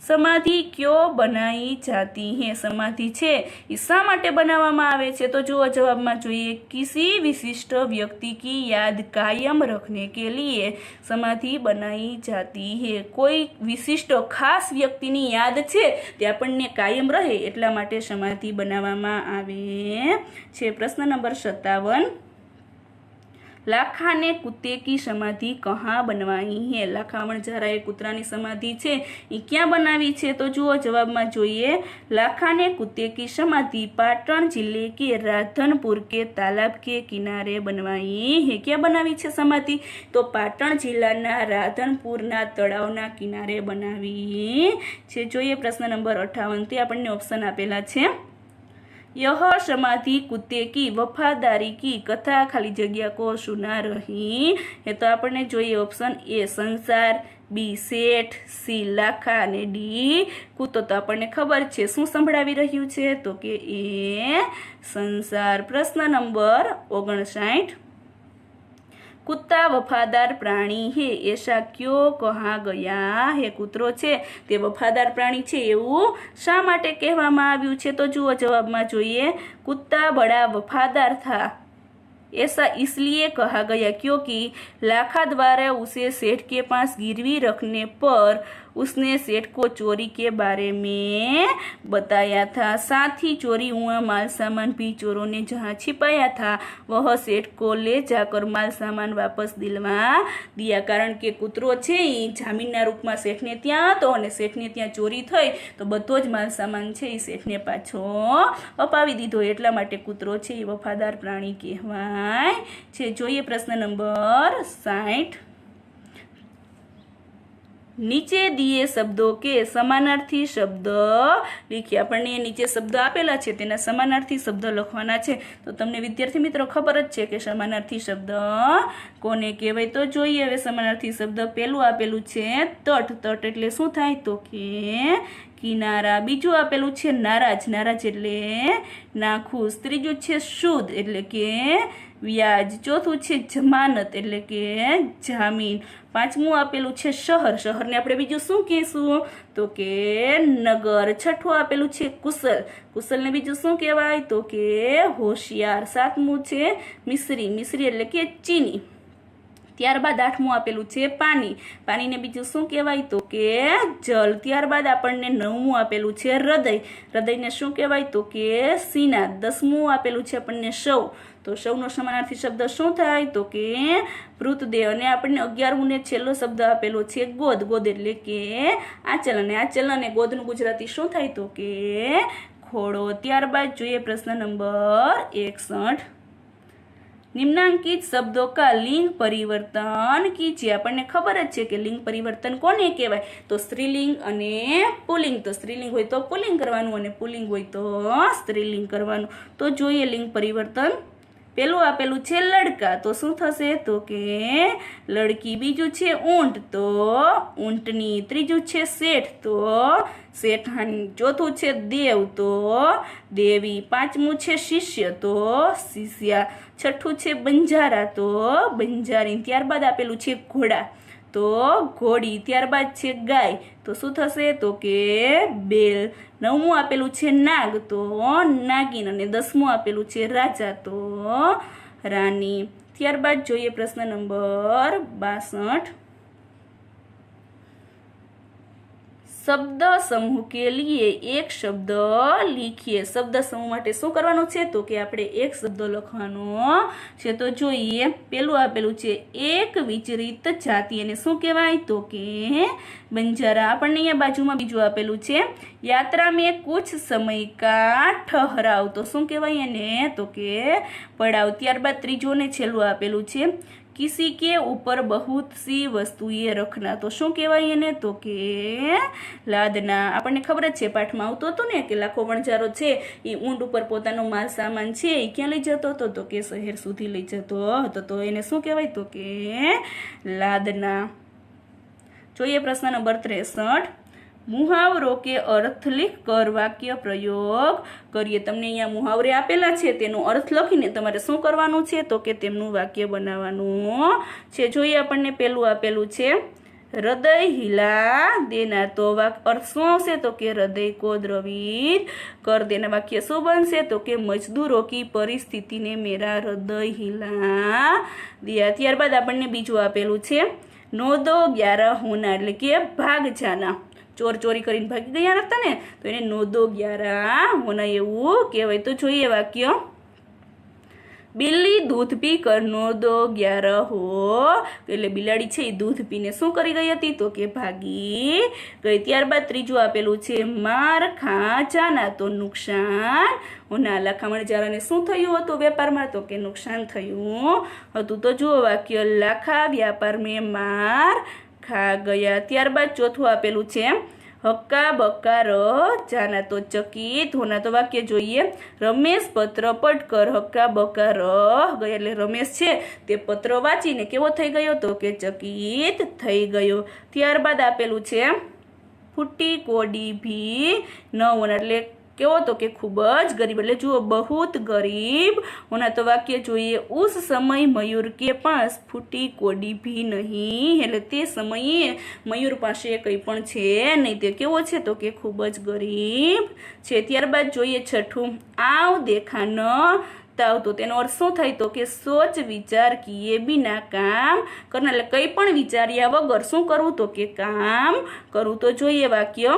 समाधि क्यों बनाई जाती है। समाधि छे ई शा माटे बनाववामां आवे छे तो जुओ जवाब में जोईए। किसी विशिष्ट व्यक्ति की याद कायम रखने के लिए समाधि बनाई जाती है। कोई विशिष्ट खास व्यक्तिनी याद छे ते आपणने कायम रहे एटला माटे समाधि बनाववामां आवे छे। प्रश्न नंबर 57। लाखा ने कुत्ते की समाधि कहाँ बनवाई है। लाखा वणजाराए कूतरानी समाधि छे ई क्या बनावी छे तो जुओ जवाब में जोईए। लाखा ने कुत्ते की समाधि पाटण जिले के राधनपुर के तालाब के किनारे बनवाई है। क्या बनावी छे समाधि तो पाटण जिल्लाना राधनपुरना तळावना किनारे बनावी छे। जोईए प्रश्न नंबर 58। ते आपणे ऑप्शन आपेला छे। यह समाधि कुत्ते की वफादारी की कथा खाली जग्या को सुना रही है। तो आपने जोईए ऑप्शन ए संसार, बी सेठ, सी लाखा ने डी कुत्तो। तो आपने खबर छे शू संभळावी रह्युं छे तो के ए संसार। प्रश्न नंबर 59। कुत्ता वफादार प्राणी है ऐसा क्यों कहा गया है। कूतरो छे ते वफादार प्राणी छे एवुं शा माटे कहेवामां आव्युं छे तो जुओ जवाब में जोईए। कुत्ता बड़ा वफादार था ऐसा इसलिए कहा गया क्योंकि लाखा द्वारा उसे सेठ के पास गिरवी रखने पर उसने सेठ को चोरी के बारे में बताया था। साथ ही चोरी हुआ माल सामान भी चोरों ने जहाँ छिपाया था वह सेठ को ले जाकर माल सामान वापस दिलवा दिया। कारण के कूतरो छे ई जामीनना रूपમાં શેઠને ત્યાં હતો અને શેઠને ત્યાં ચોરી થઈ તો બધો જ માલ સામાન છે એ શેઠને પાછો અપાવી દીધો, એટલા માટે કૂતરો છે એ વફાદાર પ્રાણી કહેવાય છે। જોઈએ પ્રશ્ન નંબર 60। નીચે દિए શબ્દો કે સમાનાર્થી શબ્દ લખીએ। આપણને નીચે શબ્દ આપેલા છે તેના સમાનાર્થી શબ્દ લખવાના છે। તો તમને વિદ્યાર્થી મિત્રો ખબર જ છે કે સમાનાર્થી શબ્દ કોને કહેવાય। તો જોઈએ હવે સમાનાર્થી શબ્દ પહેલું આપેલું છે તટ। તટ એટલે શું થાય તો કે કિનારા। બીજું આપેલું છે નારાજ। નારાજ એટલે નાખુશ। ત્રીજું છે શુદ્ધ એટલે કે વ્યાજ। ચોથું છે જમાનત એટલે કે જામીન। પાંચમું આપેલું છે શહેર। શહેરને આપણે બીજું શું કહીશું તો કે નગર। છઠ્ઠું આપેલું છે કુશલ। કુશલને બીજું શું કહેવાય તો કે હોશિયાર। સાતમું છે મિશ્રી। મિશ્રી એટલે કે ચીની। ત્યારબાદ આઠમું આપેલું છે પાણી। પાણીને બીજું શું કહેવાય તો કે જલ। ત્યારબાદ આપણને નવમું આપેલું છે હૃદય। હૃદયને શું કહેવાય તો કે સીના। દસમું આપેલું છે આપણને સૌ। તો સૌનો સમાનાર્થી શબ્દ શું થાય તો કે મૃતદેહ। અને આપણને 11મું ને છેલ્લો શબ્દ આપેલો છે ગોદ। ગોદ એટલે કે આંચલ અને આંચલ અને ગોદનું ગુજરાતી શું થાય તો કે ખોળો। ત્યારબાદ જોઈએ પ્રશ્ન નંબર 61। निम्नांकित शब्दों का लिंग परिवर्तन कीजिए। આપણને ખબર જ છે કે લિંગ પરિવર્તન કોને કહેવાય તો સ્ત્રીલિંગ અને પુલ્લિંગ। તો સ્ત્રીલિંગ હોય તો પુલ્લિંગ કરવાનું અને પુલ્લિંગ હોય તો સ્ત્રીલિંગ કરવાનું। તો જોઈએ લિંગ પરિવર્તન। પેલું આપેલું છે લડકા। તો શું થશે તો કે લડકી। બીજું છે ઊંટ તો ઊંટની। ત્રીજું છે શેઠ તો શેઠાણી। ચોથું છે દેવ તો દેવી। પાંચમું છે શિષ્ય તો શિષ્યા। છઠ્ઠું છે બંજારા તો બંજારી। ત્યારબાદ આપેલું છે ઘોડા તો ઘોડી। ત્યારબાદ છે ગાય તો શું થશે તો કે બેલ। નવમું આપેલું છે નાગ તો નાગિન અને 10મું આપેલું છે રાજા તો રાની। ત્યારબાદ જોઈએ પ્રશ્ન નંબર 62। शब्द समूह के लिए एक शब्द लिखिए। शब्द समूह માટે શું કરવાનું છે તો કે આપણે એક શબ્દ લખવાનો છે। તો જોઈએ પેલું આપેલું છે એક વિચરિત જાતિ। અને શું કહેવાય તો કે બંજારા। આપણને અહીંયા બાજુમાં બીજું આપેલું છે यात्रा में कुछ समय का ठहराव। તો શું કહેવાય એને તો કે પડાવ। ત્યારબાદ ત્રીજું ને છેલ્લું આપેલું છે किसी के ऊपर बहुत सी वस्तुएं रखना। तो શું કહેવાય એને તો કે લાદના। આપણને ખબર જ છે પાઠમાં આવતો હતો ને કે લાખો વણજારો છે એ ઊંટ ઉપર પોતાનો માલ સામાન છે એ ક્યાં લઈ જતો હતો તો કે શહેર સુધી લઈ જતો હતો। તો એને શું કહેવાય તો કે લાદના। જોઈએ પ્રશ્ન નંબર 63। मुहावरों के अर्थ लिख कर वाक्य प्रयोग करिए। તમને અહીંયા મુહાવરે આપેલા છે તેનો અર્થ લખીને તમારે શું કરવાનું છે તો કે તેમનું વાક્ય બનાવવાનું છે। જોઈએ આપણને પહેલું આપેલું છે હૃદય હિલા દેના। તો અર્થ શું આવશે તો કે હૃદય को द्रवित कर देना। वाक्य શું બનશે તો કે મજદૂરો की परिस्थिति ने मेरा हृदय हिला दिया। ત્યારબાદ આપણને બીજું આપેલું છે 9 2 11 होना એટલે કે ભાગ જાના। ચોર ચોરી કરીને ભાગી ગયા હતા ને તો એને 9 2 11 હોના એવું કહેવાય। તો જોઈએ વાક્ય બિલ્લી દૂધ પી કર 9 2 11 हो। એટલે બિલાડી છે એ દૂધ પીને શું કરી ગઈ હતી તો કે ભાગી ગઈ। ત્યારબાદ ત્રીજું આપેલું છે માર ખા જાના। તો નુકસાન હોના। લાખા વણજારાને શું થયું હતું વેપારમાં તો કે નુકસાન થયું હતું। તો જુઓ વાક્ય લાખા વ્યાપાર મેં માર ખા ગયા। ત્યારબાદ ચોથું આપેલું છે હક્કા બક્કા ર જાના। તો ચકિત હોના। તો વાક્ય જોઈએ રમેશ પત્ર પટકર હક્કા બક્કા ર ગયા। એટલે રમેશ છે તે પત્ર વાંચીને કેવો થઈ ગયો તો કે ચકિત થઈ ગયો। ત્યારબાદ આપેલું છે ફૂટી કોડી ભી ન હોના। એટલે કેવો તો કે ખૂબ જ ગરીબ। એટલે જુઓ બહુત ગરીબ હોના। તો વાક્ય જોઈએ ઉસ સમય મયુર કે પાસ ફૂટી કોડી ભી નહીં। એટલે તે સમયે મયુર પાસે કંઈ પણ છે નહીં, તે કેવો છે તો કે ખૂબ જ ગરીબ છે। ત્યારબાદ જોઈએ છઠ્ઠું આવ દેખા ન ताव। तो तेनो अर्थ शुं थाय तो के सोच विचार किए बिना काम करना, એટલે કંઈ પણ વિચાર્યા વગર શું કરવું તો કે કામ કરવું। તો જોઈએ વાક્ય।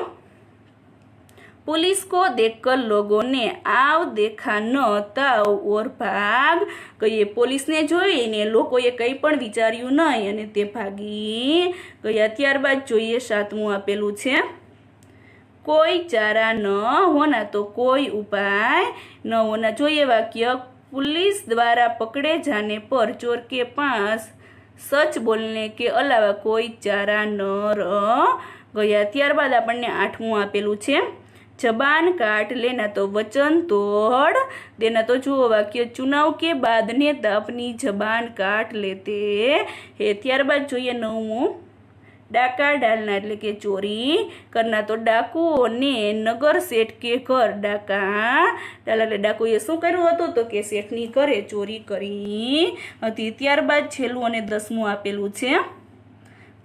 पुलिस को देखकर लोगों ने आव देखा न ताव और भाग गए। पुलिस ने જોઈને લોકોએ કંઈ પણ વિચાર્યું નહીં અને તે ભાગી ગયા। ત્યારબાદ જોઈએ સાતમું આપેલું છે, कोई चारा न होना, तो कोई उपाय न होना। જોઈએ वाक्य, पुलिस द्वारा पकड़े जाने पर चोर के पास सच बोलने के अलावा कोई चारा न रह गया। ત્યારબાદ આપણને આઠમું આપેલું છે, जबान काट लेना, तो वचन तोड़ देना। तो जुओ वाक्य, चुनाव के बाद नेता अपनी जबान काट लेते हैं। ત્યારબાદ જોઈએ નવમું, डाका डालना એટલે કે ચોરી કરના। તો ડાકુઓને નગર શેઠ કે ઘર डाका डाला એટલે ડાકુએ શું કર્યું હતું તો કે શેઠની ઘરે ચોરી કરી હતી। ત્યારબાદ છેલ્લું અને 10મું આપેલું છે,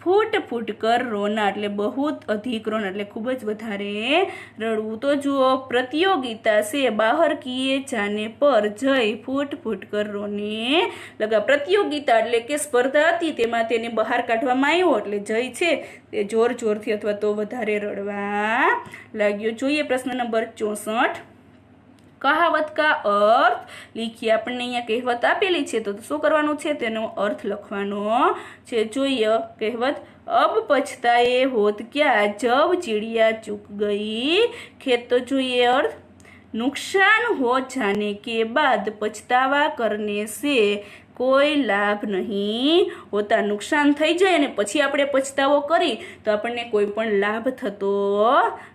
फूट फूट कर रोना એટલે बहुत अधिक रोना એટલે ખૂબ જ વધારે રડવું। તો જુઓ, प्रतियोगिता से बाहर किए जाने पर जय फूट फूट कर रोने लगा। प्रतियोगिता એટલે કે સ્પર્ધા હતી તેમાં તેને બહાર કાઢવામાં આવ્યો એટલે જય છે તે જોર જોરથી અથવા તો વધારે રડવા લાગ્યો। જોઈએ પ્રશ્ન નંબર 64, कहावत का अर्थ लिखिए। આપણને અહીંયા કહેવત આપેલી છે તો શું કરવાનું છે તેનો અર્થ લખવાનો છે। જોઈએ કહેવત, अब पछताए होत क्या जब चिड़िया चुक गई खेत। तो જોઈએ अर्थ, नुकसान हो जाने के बाद पछतावा करने से કોઈ લાભ નહીં હોતા। નુકસાન થઈ જાય અને પછી આપણે પછતાવો કરી તો આપણને કોઈ પણ લાભ થતો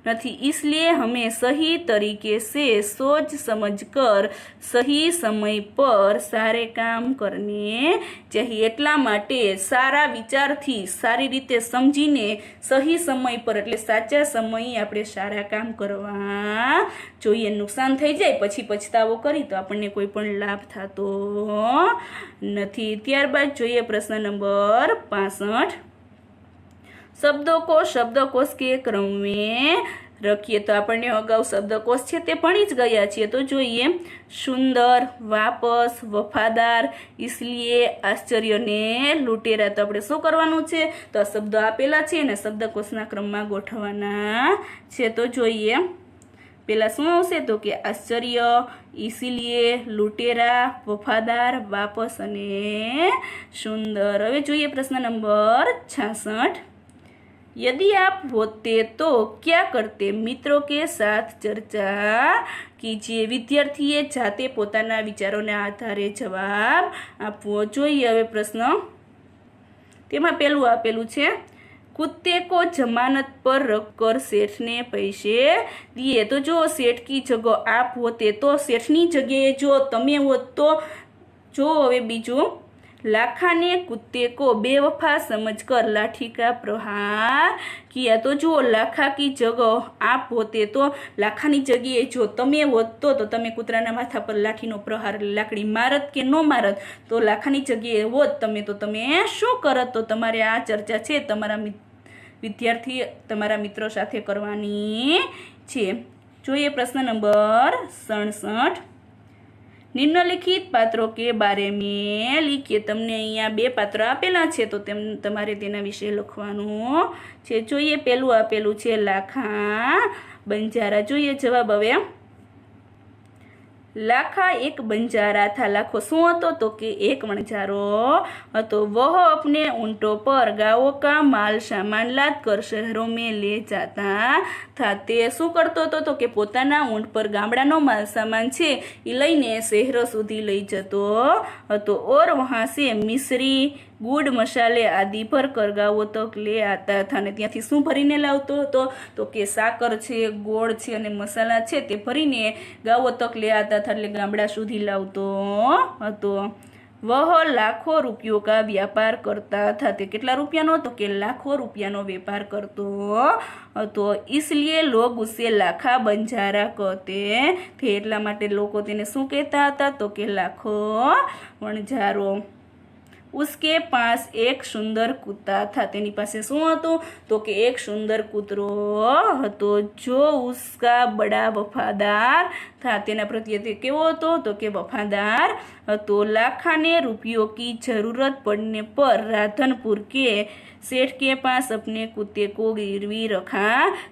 નથી। इसलिए हमें सही तरीके से सोच समझकर सही समय पर सारे काम करने चाहिए। એટલા માટે સારા વિચારથી સારી રીતે સમજીને સહી સમય પર એટલે સાચા સમયે આપણે સારા કામ કરવા જોઈએ। નુકસાન થઈ જાય પછી પછતાવો કરી તો આપણને કોઈ પણ લાભ થતો નથી। ત્યારબાદ જોઈએ પ્રશ્ન નંબર 65, શબ્દો को शब्दकोश के क्रम में रखिए। तो આપણને અગાઉ શબ્દકોશ છે તે ભણી જ ગયા છીએ। તો જોઈએ, સુંદર, વાપસ, વફાદાર, इसलिए, આશ્ચર્ય ને લૂંટેરા। તો આપણે શું કરવાનું છે તો આ શબ્દો આપેલા છે અને શબ્દકોશના ક્રમમાં ગોઠવવાના છે। તો જોઈએ પેલા શું આવશે તો કે આશ્ચર્ય, इसीलिए, लुटेरा, वफादार, वापस અને સુંદર। હવે જોઈએ પ્રશ્ન નંબર 66, यदि आप होते तो क्या करते। मित्रों के साथ चर्चा कीजिए। विद्यार्थीए जाते પોતાના વિચારોના આધારે જવાબ આપવો જોઈએ। હવે પ્રશ્ન તેમાં પેલું આપેલું છે, कुत्ते को जमानत पर रखकर सेठ ने पैसे दिए। तो जो सेठ की जगह आप होते तो सेठनी जगह जो तमे हो तो जो हवे बीजू, लाखा ने कुत्ते को बेवफा समझकर लाठी का प्रहार किया। तो जो लाखा की जगह आप होते तो लाखानी जगह जो तमे होत तो तमे कूतराना माथा पर लाठीनो प्रहार लाकड़ी मारत के नो मारत। तो लाखानी जगह होत तमे तो तमे शुं करत। तो तमारे आ चर्चा छे तमारा विद्यार्थी तमारा मित्रों साथे करवानी छे। જોઈએ પ્રશ્ન નંબર 67, નિમ્નલિખિત પાત્રો કે બારે મેં લીખીએ। તમને અહીંયા બે પાત્રો આપેલા છે તો તમારે તેના વિશે લખવાનું છે। જોઈએ પેલું આપેલું છે લાખા બંજારા। જોઈએ જવાબ હવે, लाखा एक बंजारा था। लाखो शू हतो तो कि एक वणजारो हतो। वह अपने ऊंटों पर गायों का माल सामान लाद कर शहरों में ले जाता था। ते शू करतो तो कि पोताना ऊंट पर गामडानो माल सामान छे ई लईने शहरों सुधी लई जतो हतो और वहां से मिश्री, गुड़, मसाले आदि भर कर गाँवों तक ले आता था। ने त्यांथी शुं भरीने लावतो हतो तो कि साकर छे, गोड़ छे अने मसाला छे ते भरीने गाँवों तक ले आता था એટલે ગામડા સુધી લાવતો હતો। वह लाखों रुपयों का व्यापार करता था। તે કેટલા રૂપિયાનો તો કે લાખો રૂપિયાનો વેપાર કરતો હતો। इसलिए लोग उसे लाखा बंजारा कहते थे। એટલા માટે લોકો તેને શું કહેતા હતા તો કે લાખો વણજારો। उसके पास एक सुंदर कुत्ता था। तेनी पासे शुं हतुं तो के एक सुंदर कूतरो हतो जो उसका बड़ा वफादार था। तेना प्रत्ये ते केवो हतो तो के वफादार हतो। लाखाने रुपयों की जरूरत पड़ने पर राधनपुर के सेठ के पास अपने कुत्ते को गिरवी रखा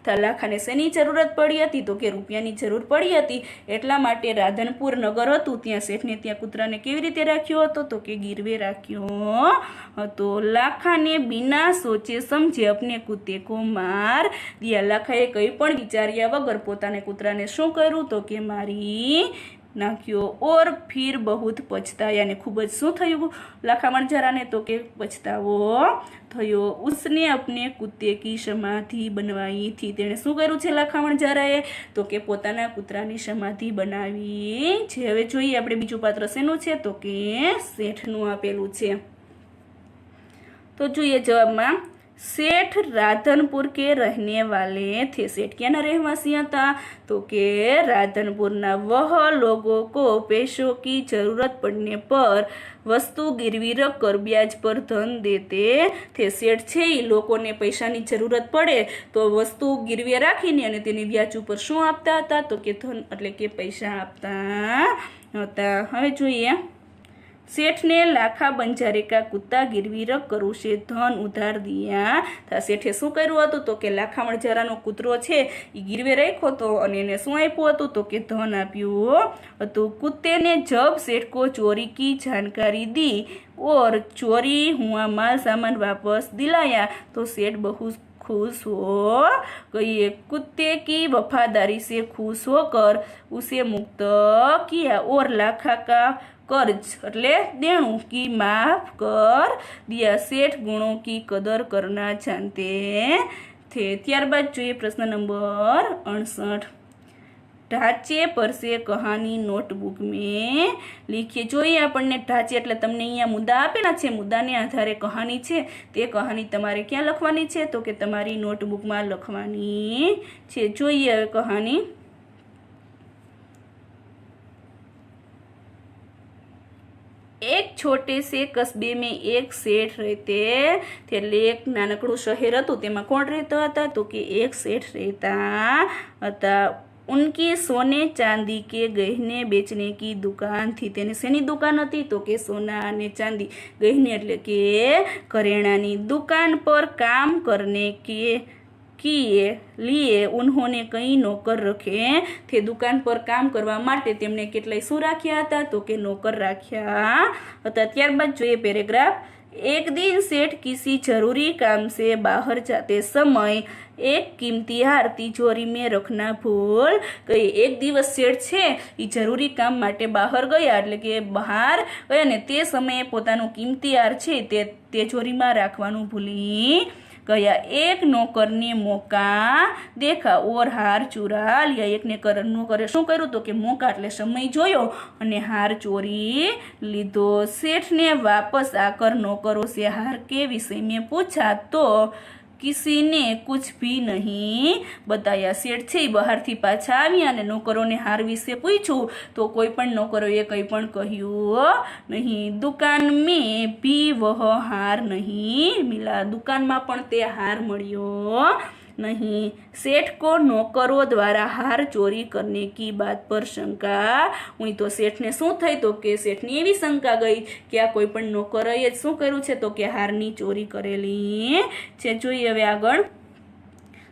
था। लाखाने शेनी जरूरत पड़ी हती तो के रूपियानी जरूर पड़ी हती એટલા માટે રાધનપુર નગર હતું ત્યાં શેઠને ત્યાં કૂતરાને કેવી રીતે રાખ્યો હતો તો કે ગીરવે રાખ્યો હતો। લાખાને बिना सोचे समझे अपने कुत्ते को मार दिया। લાખાએ કંઈ પણ વિચાર્યા વગર પોતાને કૂતરાને શું કર્યું તો કે મારી नाख्यो और फिर बहुत पछताया ने खूब शू थयुं लाखा वणझाराने तो के पछतावो थयो। उसने अपने कुत्ते की समाधि बनवाई थी। तेणे शू कर्युं छे लाखा वणझाराए तो के पोताना कूतरानी समाधि बनावी छे। हवे जोईए आपणे बीजुं पात्र शेनुं छे तो के શેઠનું आपेલું छे। तो जोईए जवाबमां सेठ राधनपुर के रहने वाले थे। सेठ क्या रहवासी था तो के राधनपुरना वह लोगों को पैसों की जरूरत पड़ने पर वस्तु गिरवी रख कर ब्याज पर धन देते थे। सेठ छे ई लोकोने पैसानी जरूरत पड़े तो वस्तु गिरवी राखीने अने तेनी ब्याज पर शुं आपता हता तो के धन एटले के पैसा आपता हता। हवे जोईए सेठ ने लाखा बंजारे का कुत्ता गिरवी रख कर उसे धन उधार दिया था। सेठे शू कर्युं हतुं तो के लाखा वणझारानो कूतरो छे ई गिरवे राख्यो तो अने एने शुं आप्युं हतुं तो के धन आप्युं हतुं। कुत्ते ने जब सेठ को चोरी की जानकारी दी और चोरी हुआ माल सामान वापस दिलाया तो सेठ बहुत खुश हो गई। कुत्ते की वफादारी से खुश होकर उसे मुक्त किया और लाखा का कर्ज એટલે देणु की माफ कर दिया। सेठ गुणों की कदर करना जानते थे। ત્યારબાદ જોઈએ પ્રશ્ન નંબર 68। ढांचे पर से कहानी नोटबुक में लिखिए। જોઈએ આપણને ઢાંચે એટલે તમને અહીંયા મુદ્દા આપેલા છે, મુદ્દાને આધારે કહાની છે તે કહાની તમારે ક્યાં લખવાની છે તો કે તમારી નોટબુકમાં લખવાની છે। જોઈએ હવે કહાની। एक छोटे से कस्बे में एक सेठ रहते थे। एक नानकड़ू शहर हतुं तेमां कोण रहता हता तो कि एक सेठ रहता हता। उनकी सोने चांदी के गहने बेचने की दुकान थी। तेने शेनी दुकान हती तो के सोना अने चांदी गहने एटले के करियाणानी दुकान पर काम करने के लिए उन्होंने कई नौकर रखे थे। दुकान पर काम करवा माटे तेमणे કેટલાય શું રાખ્યા હતા તો કે नौकर राख्या હતા। ત્યારબાદ જોઈએ પેરેગ્રાફ। एक दिन सेठ किसी जरूरी काम से बाहर जाते समय एक कीमती हार तिजोरी में रखना भूल गई। एक दिवस सेठ छे ई जरूरी काम माटे बहार गया એટલે કે બહાર ગયા ને તે સમયે પોતાનું કિંમતી હાર છે તે तिजोरीમાં રાખવાનું ભૂલી गया। एक नौकर ने मौका देखा और हार चुरा लिया। एक ने नौकरे शू कर्युं तो के मौका એટલે समय जोयो અને हार चोरी लीधो। सेठ ने वापस आकर नौकरों से हार के विषय में पूछा तो किसी ने कुछ भी नहीं बताया। सेठ छे बहार थी पाछा आव्या अने नौकरों हार विषे पूछ्યું तो कोई पण नौकरोए कंई पण कह्युं नहीं। दुकान में भी वह हार नहीं मिला। दुकान में पण ते हार मळ्यो नहीं। सेठ को नौकरों द्वारा हार चोरी करने की बात पर शंका हुई तो सेठ ने शू थई तो के सेठ ने एवी शंका गई कि आ कोई पण नौकरोए शू कर्युं छे तो के हारनी चोरी करेली छे। जोईए हवे आगळ।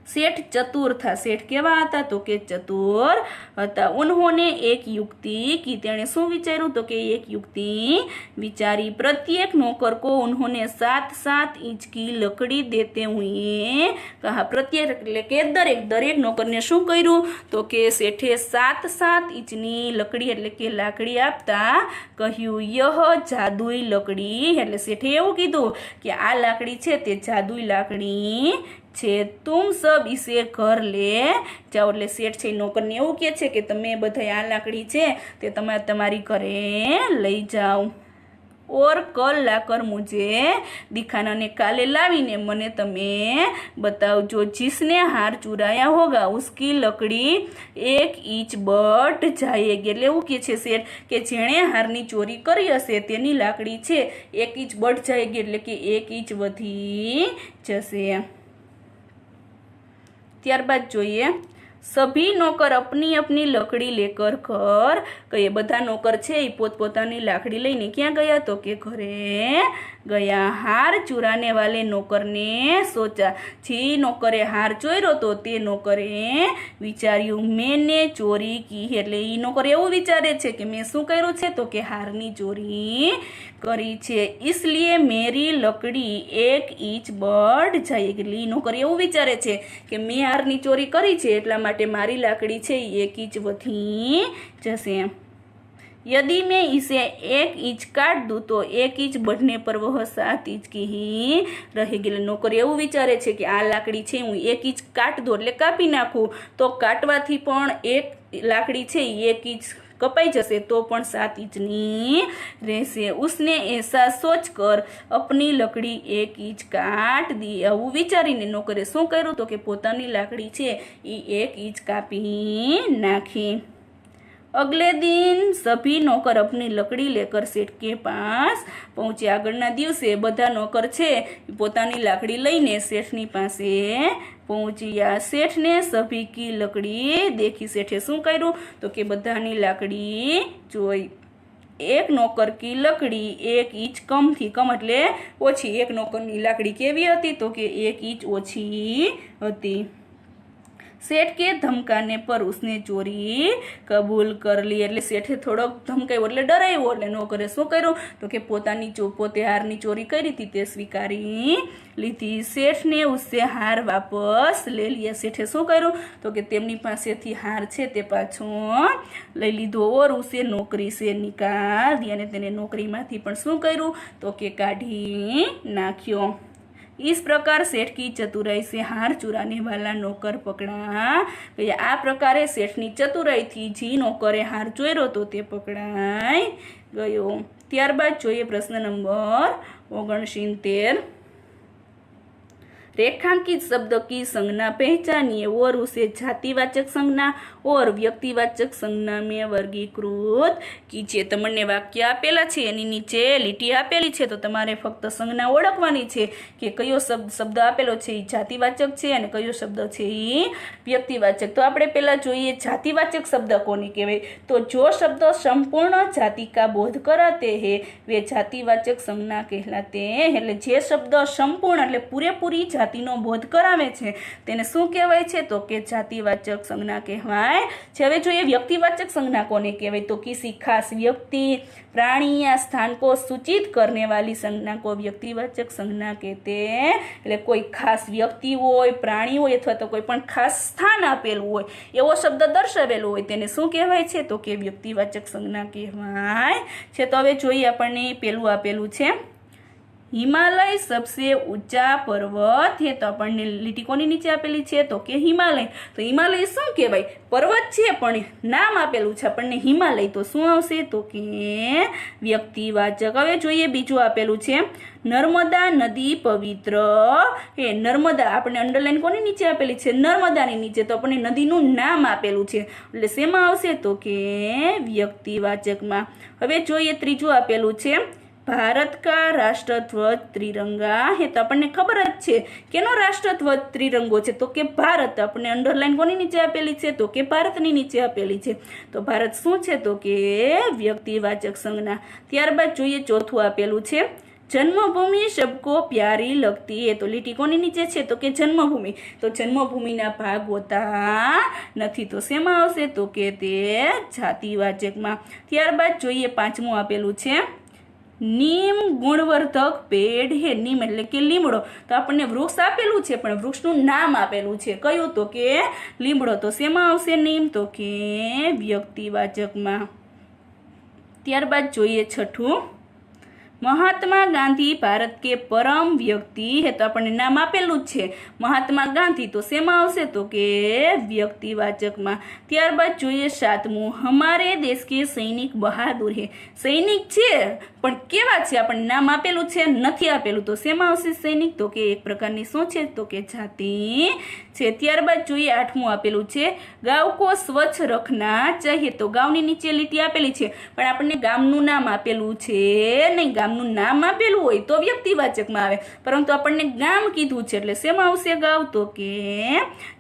सेठ चतुर था। सेठ केवा हता तो के चतुर हता। उन्होंने एक युक्ति की। तेणे शू विचार्युं तो के एक युक्ति विचारी। प्रत्येक नौकर को उन्होंने 7-7 इंच की लकड़ी देते हुए कहा। प्रत्येक એટલે કે દરેક નોકરને શું કર્યું તો કે શેઠે 7-7 इंचની લકડી એટલે કે લાકડી આપતા કહ્યું यह जादुई लकड़ी એટલે શેઠે એવું કીધું કે આ લાકડી છે તે જાદુઈ લાકડી છે। तुम सब इसे घर ले जाओ એટલે શેઠ છે નોકરને એવું કહે છે કે તમે બધા આ લાકડી છે તે તમે તમારી ઘરે લઈ જાઓ। और कल लाकर मुझे दिखाना, ने काले लावीने मने तमे बतावजो। जिसने हार चुराया होगा उसकी लकड़ी 1 इंच बट जाएगी। એટલે એવું કે છે શેઠ કે જેણે હારની ચોરી કરી હશે તેની લાકડી છે 1 इंच બટ જાયગી, એટલે કે 1 इंच વધી જશે। ત્યારબાદ જોઈએ सभी नौकर अपनी अपनी लकड़ी लेकर घर गए। बधा नौकर छे पोतपोतानी लाकड़ी लईने क्या गया तो के घरे गया। हार चुराने वाले नौकर ने सोचा, जे नौकरे हार चोर्यो तो ते नौकरे विचार्યું मैंने चोरी की। એટલે ઈ નોકર એવું વિચારે છે કે મેં શું કર્યું છે તો કે હારની ચોરી કરી છે, इसलिए मेरी लकड़ी 1 इंच बढ़ जाएगी। એટલે ઈ નોકર એવું વિચારે છે કે મેં હારની ચોરી કરી છે એટલા માટે મારી લાકડી છે 1 इंच વધી જશે। यदि मैं इसे 1 इंच काट दूँ तो 1 इंच बढ़ने पर वह 7 इंच की ही रहेगी। नौकर એવું વિચારે છે કે આ લાકડી છે હું 1 इंच કાટ દઉં એટલે કાપી નાખું તો કાટવાથી પણ એક લાકડી છે 1 इंच कपाई जैसे तो पण 7 इंचनी રહેશે। उसने ऐसा सोचकर अपनी लकड़ी 1 इंच काट दी। આવું વિચારીને નોકરે શું કર્યું તો કે પોતાની લાકડી છે એ 1 इंच કાપી નાખી। अगले दिन सभी नौकर अपनी लकड़ी लेकर सेठ के पास पहुंचे। આગળના દિવસે બધા નોકર છે પોતાની લાકડી લઈને શેઠની પાસે પહોંચ્યા। શેઠ ને સભી કી લકડી દેખી। શેઠે શું કર્યું તો કે બધાની લાકડી જોઈ। એક નોકર કી લકડી 1 इंच कम थी। कम એટલે ઓછી। એક નોકરની લાકડી કેવી હતી તો કે 1 इंच ઓછી હતી। सेठ के धमकाने पर उसने चोरी कबूल कर ली। એટલે શેઠે થોડોક ધમકાવ્યો એટલે ડરાવ્યો એટલે નોકરે શું કર્યું તો કે પોતાની પોતે હારની ચોરી કરી હતી તે સ્વીકારી લીધી। શેઠ ને ઉસસે હાર વાપસ લઈ लिया। શેઠે શું કર્યું તો કે તેમની પાસેથી હાર છે તે પાછો લઈ લીધો। और उसे नौकरी से निकाल दिया। અને તેને નોકરીમાંથી પણ શું કર્યું તો કે કાઢી નાખ્યો। इस प्रकार सेठ की चतुराई से हार चुराने वाला नौकर पकड़ा गया। आ प्रकारे सेठनी चतुराई थी जी नौकरे हार चोर्यो तो ते पकड़ाई गयो। ત્યારબાદ જોઈએ પ્રશ્ન નંબર 69। रेखांकित शब्द की संज्ञा पहचानिए और उसे जातिवाचक संज्ञा और व्यक्तिवाचक संज्ञा में वर्गीकृत कीजिए। તમને વાક્ય આપેલા છે એની નીચે લીટી આપેલી છે તો તમારે ફક્ત સંજ્ઞા ઓળખવાની છે કે કયો શબ્દ આપેલો છે એ જાતિવાચક છે અને કયો શબ્દ છે એ વ્યક્તિવાચક। તો આપણે પહેલા જોઈએ જાતિવાચક શબ્દ કોને કહેવાય। તો जो शब्द संपूर्ण जाति का बोध कराते हैं वे जातिवाचक संज्ञा कहलाते हैं। એટલે જે શબ્દ સંપૂર્ણ એટલે પૂરેપૂરી જાતિનો બોધ કરાવે છે તેને શું કહેવાય છે તો કે જાતિવાચક સંજ્ઞા કહેવાય છે। હવે જોઈએ વ્યક્તિવાચક संज्ञा કોને કહેવાય તો किसी खास व्यक्ति प्राणी या स्थान को सूचित करने वाली संज्ञा को व्यक्तिवाचक संज्ञा कहते हैं। એટલે કોઈ ખાસ વ્યક્તિ હોય પ્રાણી હોય અથવા તો કોઈ પણ ખાસ સ્થાન આપેલું હોય એવો શબ્દ દર્શાવેલો હોય તેને શું કહેવાય છે તો કે વ્યક્તિવાચક સંજ્ઞા કહેવાય છે। તો હવે જોઈએ આપણને પેલું આપેલું છે हिमालय सबसे ऊंचा पर्वत है। तो આપણને લીટી કોની નીચે આપેલી છે તો કે હિમાલય। તો હિમાલય શું કહેવાય પર્વત છે પણ નામ આપેલું છે આપણને હિમાલય તો શું આવશે તો કે વ્યક્તિવાચક। હવે જોઈએ બીજું આપેલું છે નર્મદા નદી પવિત્ર એ નર્મદા આપણે અંડરલાઈન કોની નીચે આપેલી છે નર્મદાની નીચે તો આપણને નદીનું નામ આપેલું છે એટલે શેમાં આવશે તો કે વ્યક્તિવાચકમાં। હવે જોઈએ ત્રીજું આપેલું છે भारत का राष्ट्रध्वज त्रिरंगा है। तो अपने खबर ज छे केनो राष्ट्रध्वज त्रिरंगो छे तो के भारत। अपने अंडरलाइन कोनी नीचे आपेली छे तो के भारतनी नीचे आपेली छे तो भारत शुं छे तो के व्यक्तिवाचक संज्ञा। त्यारबाद जोईए चौथुं आपेलुं छे जन्मभूमि सबको प्यारी लगती है। तो લીટી કોની નીચે છે તો કે જન્મભૂમિ। તો જન્મભૂમિના ભાગ હોતા નથી તો શેમાં આવશે તો કે તે જાતિવાચકમાં। ત્યારબાદ જોઈએ પાંચમું આપેલું છે नीम गुणवर्धक पेड़ है। नीम એટલે કે લીમડો। તો આપણને વૃક્ષ આપેલું છે પણ વૃક્ષનું નામ આપેલું છે કયું તો કે લીમડો તો શેમાં આવશે નીમ તો કે વ્યક્તિવાચકમાં। ત્યારબાદ જોઈએ છઠ્ઠું महात्मा गांधी भारत के परम व्यक्ति है तो આપણને નામ આપેલું જ છે મહાત્મા ગાંધી તો શેમાં આવશે તો કે વ્યક્તિવાચકમાં। ત્યારબાદ જોઈએ 7મું हमारे देश के सैनिक बहादुर है। सैनिक છે પણ કેવા છે આપણને નામ આપેલું છે નથી આપેલું તો શેમાં આવશે સૈનિક તો કે એક પ્રકારની શું છે તો કે જાતિ છે। ત્યારબાદ જોઈએ 8મું આપેલું છે गांव को स्वच्छ रखना चाहिए तो गांवની નીચે લીટી આપેલી છે પણ આપણને ગામનું નામ આપેલું છે નહીં। ગામનું નામ આપેલું હોય તો વ્યક્તિવાચકમાં આવે પરંતુ આપણને ગામ કીધું છે એટલે શેમાં આવશે ગાંવ તો કે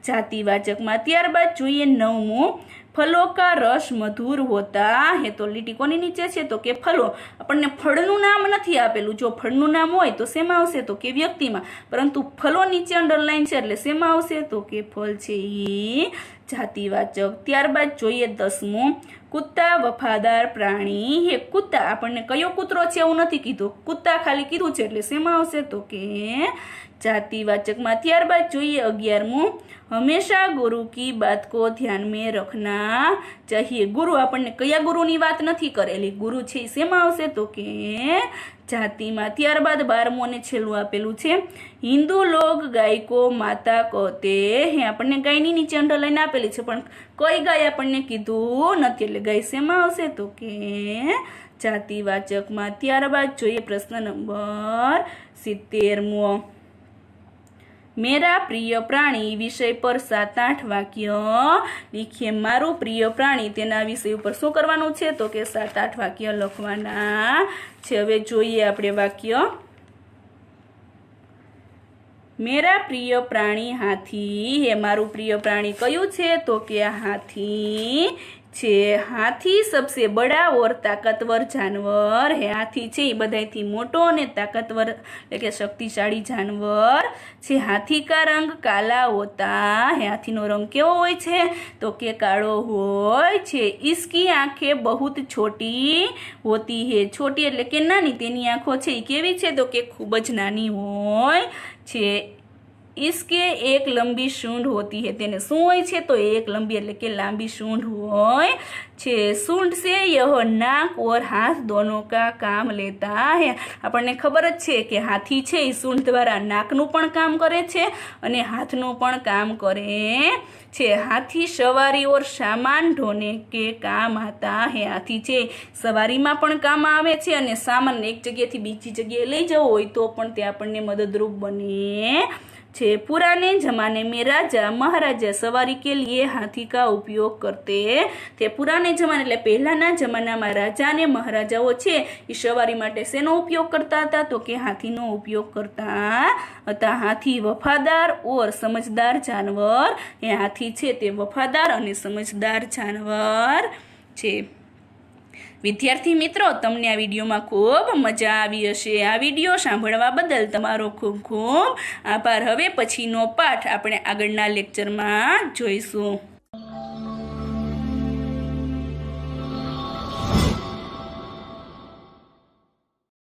જાતિવાચકમાં। ત્યારબાદ જોઈએ 9મું फलों का रस मधुर होता है तो લીટી કોની નીચે છે તો કે ફલો। આપણને ફળનું નામ નથી આપેલું જો ફળનું નામ હોય તો શેમાં આવશે તો કે વ્યક્તિમાં પરંતુ ફલો નીચે અંડરલાઈન છે એટલે શેમાં આવશે તો કે ફળ છે એ જાતિવાચક। ત્યારબાદ જોઈએ 10મું કુત્તા વફાદાર પ્રાણી હે। કુત્તા આપણને કયો કૂતરો છે એવું નથી કીધું કુત્તા ખાલી કીધું છે એટલે શેમાં આવશે તો કે જાતિવાચકમાં। ત્યારબાદ જોઈએ 11મું हमेशा गुरु की बात को ध्यान में रखना चाहिए। गुरु આપણને કયા ગુરુની વાત નથી કરેલી ગુરુ છે શેમાં આવશે તો કે જાતિમાં। ત્યારબાદ 12મું અને છેલ્લું આપેલું છે હિન્દુ લોગ ગાય को माता कहते हैं। આપણને ગાયની નીચે અંડરલાઈન આપેલી છે પણ કઈ ગાય આપણને કીધું નથી એટલે ગાય શેમાં આવશે તો કે જાતિવાચકમાં। ત્યારબાદ જોઈએ પ્રશ્ન નંબર 70મું मेरा प्रिय प्राणी विषय पर 7-8 वाक्य लिखिए। मारू प्रिय प्राणी तेना विषय पर શું કરવાનું છે તો કે 7-8 વાક્ય લખવાના છે। હવે જોઈએ આપણે વાક્ય मेरा प्रिय प्राणी हाथी है। मारू प्रिय प्राणी कયું છે તો કે हाथी છે। हाथी सबसे बड़ा और ताकतवर जानवर है। हाथी છે એ બધાથી મોટો અને તાકતવર એટલે કે શક્તિશાળી જાનવર છે। हाथी का रंग काला होता है। हाथीનો રંગ કેવો હોય છે તો કે કાળો હોય છે। इसकी आंखें बहुत छोटी होती है। छोटी એટલે કે નાની તેની આંખો છે એ કેવી છે તો કે ખૂબ જ નાની હોય છે। इसके एक लंबी सूंड होती है। तेने શું હોય છે તો એક લંબી એટલે કે લાંબી सूंड હોય છે। सूंड से यह नाक और हाथ दोनों का काम लेता है। આપણને ખબર જ છે કે હાથી છે એ सूंड દ્વારા નાકનું પણ કામ કરે છે અને હાથનું પણ કામ કરે છે। हाथी सवारी और सामान ढोने के काम आता है। हाथी છે સવારીમાં પણ કામ આવે છે અને સામાન એક જગ્યાએથી બીજી જગ્યાએ લઈ જવો હોય તો પણ તે આપણને મદદરૂપ બને છે। पुराने जमाने में राजा महाराजा सवारी के लिए हाथी का उपयोग करते थे। पुराने जमाने એટલે પહેલાના જમાનામાં રાજા અને મહારાજાઓ છે એ સવારી માટે શેનો ઉપયોગ કરતા હતા તો કે હાથીનો ઉપયોગ કરતા હતા। હાથી વફાદાર ઓર સમજદાર જાનવર એ હાથી છે તે વફાદાર અને સમજદાર જાનવર છે। વિદ્યાર્થી મિત્રો તમને આ વિડીયોમાં ખૂબ મજા આવી હશે। આ વિડીયો સાંભળવા બદલ તમારો ખૂબ ખૂબ આભાર। હવે પછીનો પાઠ આપણે આગળના લેક્ચરમાં જોઈશું।